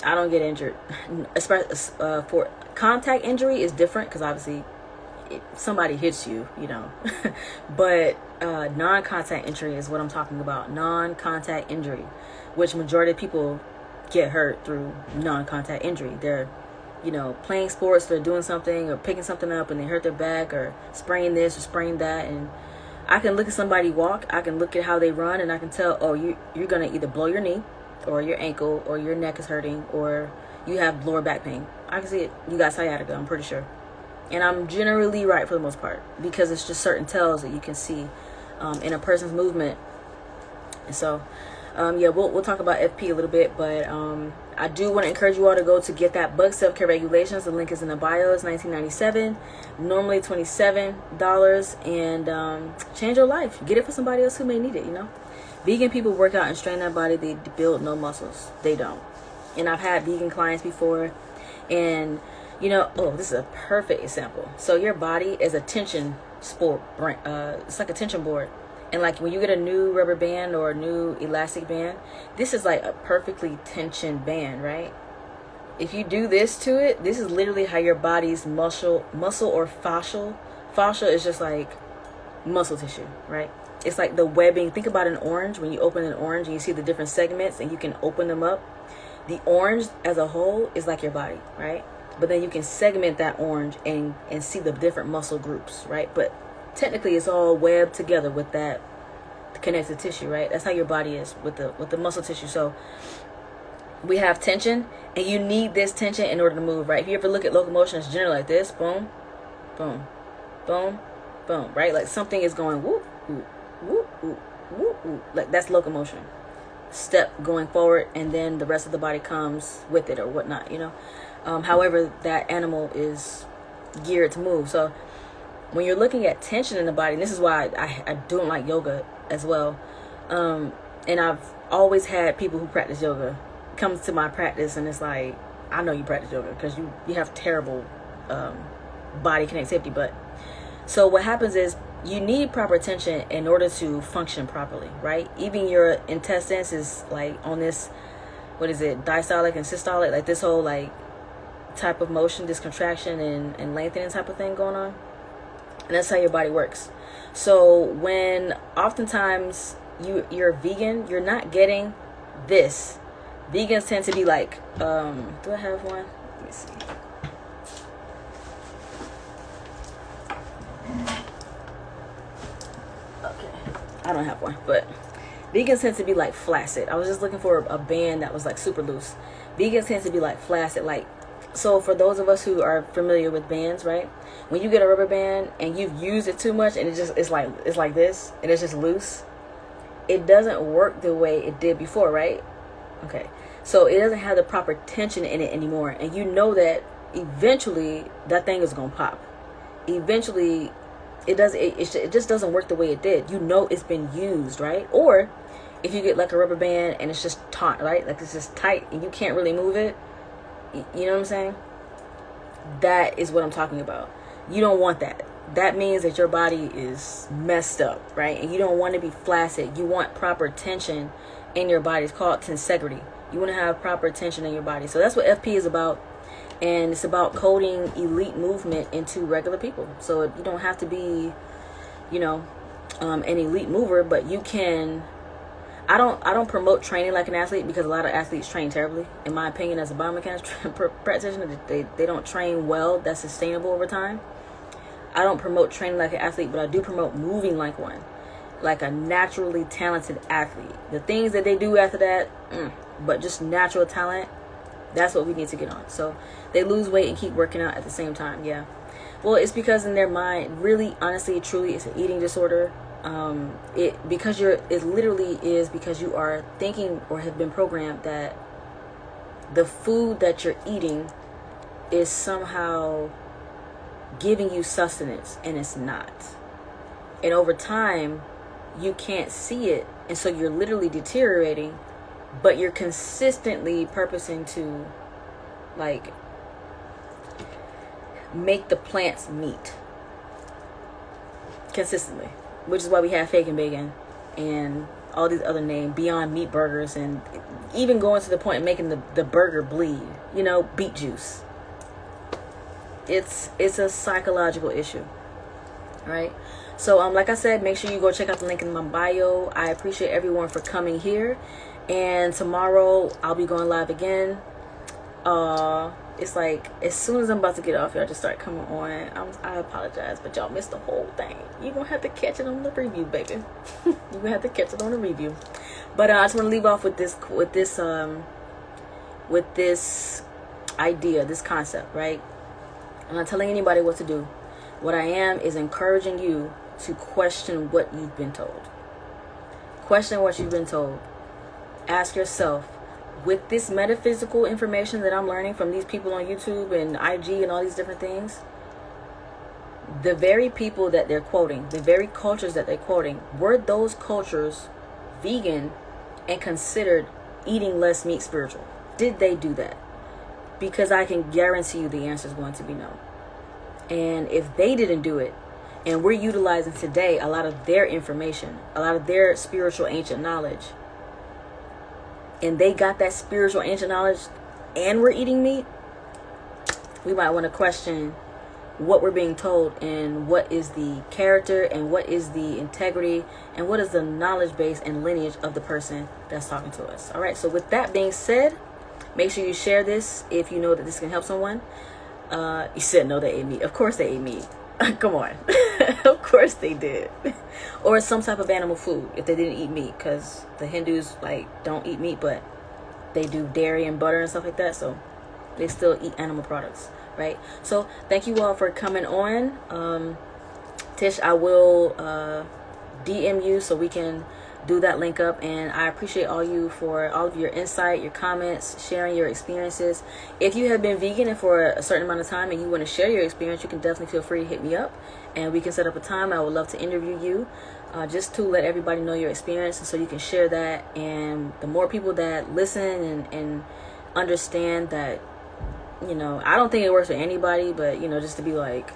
I don't get injured. Especially for contact injury is different, because obviously somebody hits you, but non-contact injury is what I'm talking about. Non-contact injury, which majority of people get hurt through non-contact injury. They're playing sports, they're doing something or picking something up and they hurt their back or spraying this or spraying that, and I can look at somebody walk, I can look at how they run, and I can tell, oh, you're gonna either blow your knee, or your ankle, or your neck is hurting, or you have lower back pain. I can see it. You got sciatica, I'm pretty sure. And I'm generally right for the most part, because it's just certain tells that you can see in a person's movement. And so, we'll talk about FP a little bit, but I do want to encourage you all to go to get that book, Self-Care Regulations. The link is in the bio. It's $19.97, normally $27, and change your life. Get it for somebody else who may need it, Vegan people work out and strain their body. They build no muscles. They don't. And I've had vegan clients before. And, this is a perfect example. So your body is a tension sport. It's like a tension board. And like when you get a new rubber band or a new elastic band, this is like a perfectly tensioned band, right? If you do this to it, this is literally how your body's muscle or fascia is just like muscle tissue, right? It's like the webbing. Think about an orange. When you open an orange and you see the different segments and you can open them up, the orange as a whole is like your body, right? But then you can segment that orange and see the different muscle groups, right? But technically it's all webbed together with that connective tissue, right? That's how your body is with the muscle tissue. So we have tension, and you need this tension in order to move, right? If you ever look at locomotion, it's generally like this: boom, boom, boom, boom, right? Like something is going whoop, whoop, whoop, whoop, whoop, whoop. Like that's locomotion. Step going forward, and then the rest of the body comes with it or whatnot, you know. However, that animal is geared to move. So when you're looking at tension in the body, and this is why I don't like yoga as well. And I've always had people who practice yoga come to my practice, and it's like, I know you practice yoga because you have terrible body connectivity. But so what happens is you need proper tension in order to function properly, right? Even your intestines is like on this, what is it, diastolic and systolic, like this whole like type of motion, this contraction and lengthening type of thing going on. And that's how your body works. So when oftentimes you're vegan, you're not getting this. Vegans tend to be like, do I have one? Let me see. Okay, I don't have one, but vegans tend to be like flaccid. I was just looking for a band that was like super loose. Vegans tend to be like flaccid, like, so for those of us who are familiar with bands, right? When you get a rubber band and you've used it too much and it's like this and it's just loose, it doesn't work the way it did before, right? Okay. So it doesn't have the proper tension in it anymore, and you know that eventually that thing is going to pop. Eventually it just doesn't work the way it did. You know it's been used, right? Or if you get like a rubber band and it's just taut, right? Like it's just tight and you can't really move it. You know what I'm saying? That is what I'm talking about. You don't want that. That means that your body is messed up, right? And you don't want to be flaccid. You want proper tension in your body. It's called tensegrity. You want to have proper tension in your body. So that's what FP is about. And it's about coding elite movement into regular people. So you don't have to be, you know, an elite mover, but you can. I don't promote training like an athlete because a lot of athletes train terribly. In my opinion, as a biomechanics practitioner, they don't train well that's sustainable over time. I don't promote training like an athlete, but I do promote moving like one, like a naturally talented athlete. The things that they do after that, but just natural talent, that's what we need to get on. So they lose weight and keep working out at the same time. Yeah. Well, it's because in their mind, really, honestly, truly, it's an eating disorder. It literally is because you are thinking or have been programmed that the food that you're eating is somehow giving you sustenance, and it's not. And over time you can't see it, and so you're literally deteriorating, but you're consistently purposing to like make the plants meat consistently, which is why we have Fake and Bacon and all these other names, Beyond Meat burgers, and even going to the point of making the burger bleed, you know, beet juice. It's a psychological issue, right? So like I said, make sure you go check out the link in my bio. I appreciate everyone for coming here, and tomorrow I'll be going live again. It's like as soon as I'm about to get off, y'all just start coming on. I apologize, but y'all missed the whole thing. You're gonna have to catch it on the review, baby. You're gonna have to catch it on the review. But I just want to leave off with this idea, this concept, right? I'm not telling anybody what to do. What I am is encouraging you to question what you've been told. Question what you've been told. Ask yourself, with this metaphysical information that I'm learning from these people on YouTube and IG and all these different things, the very people that they're quoting, the very cultures that they're quoting, were those cultures vegan and considered eating less meat spiritual? Did they do that? Because I can guarantee you the answer is going to be no. And if they didn't do it, And we're utilizing today a lot of their information, a lot of their spiritual ancient knowledge. And they got that spiritual ancient knowledge and we're eating meat. We might want to question what we're being told and what is the character and what is the integrity and what is the knowledge base and lineage of the person that's talking to us. All right. So with that being said, make sure you share this if you know that this can help someone. You said no, they ate meat. Of course they ate meat. Come on. Of course they did. Or some type of animal food if they didn't eat meat, because the Hindus like don't eat meat, but they do dairy and butter and stuff like that. So they still eat animal products, right? So thank you all for coming on. Tish, I will DM you so we can do that link up, and I appreciate all of your insight, your comments, sharing your experiences. If you have been vegan and for a certain amount of time and you want to share your experience, you can definitely feel free to hit me up and we can set up a time. I would love to interview you, just to let everybody know your experience and so you can share that. And the more people that listen and understand that, you know, I don't think it works for anybody, but, you know, just to be like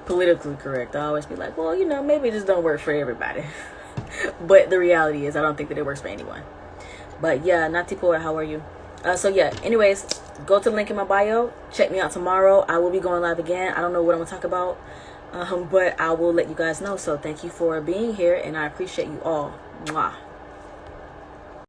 politically correct, I always be like, well, you know, maybe it just don't work for everybody. But the reality is I don't think that it works for anyone. But yeah, Natipora, how are you? So yeah, anyways, go to the link in my bio. Check me out tomorrow. I will be going live again. I don't know what I'm going to talk about, but I will let you guys know. So thank you for being here, and I appreciate you all. Mwah.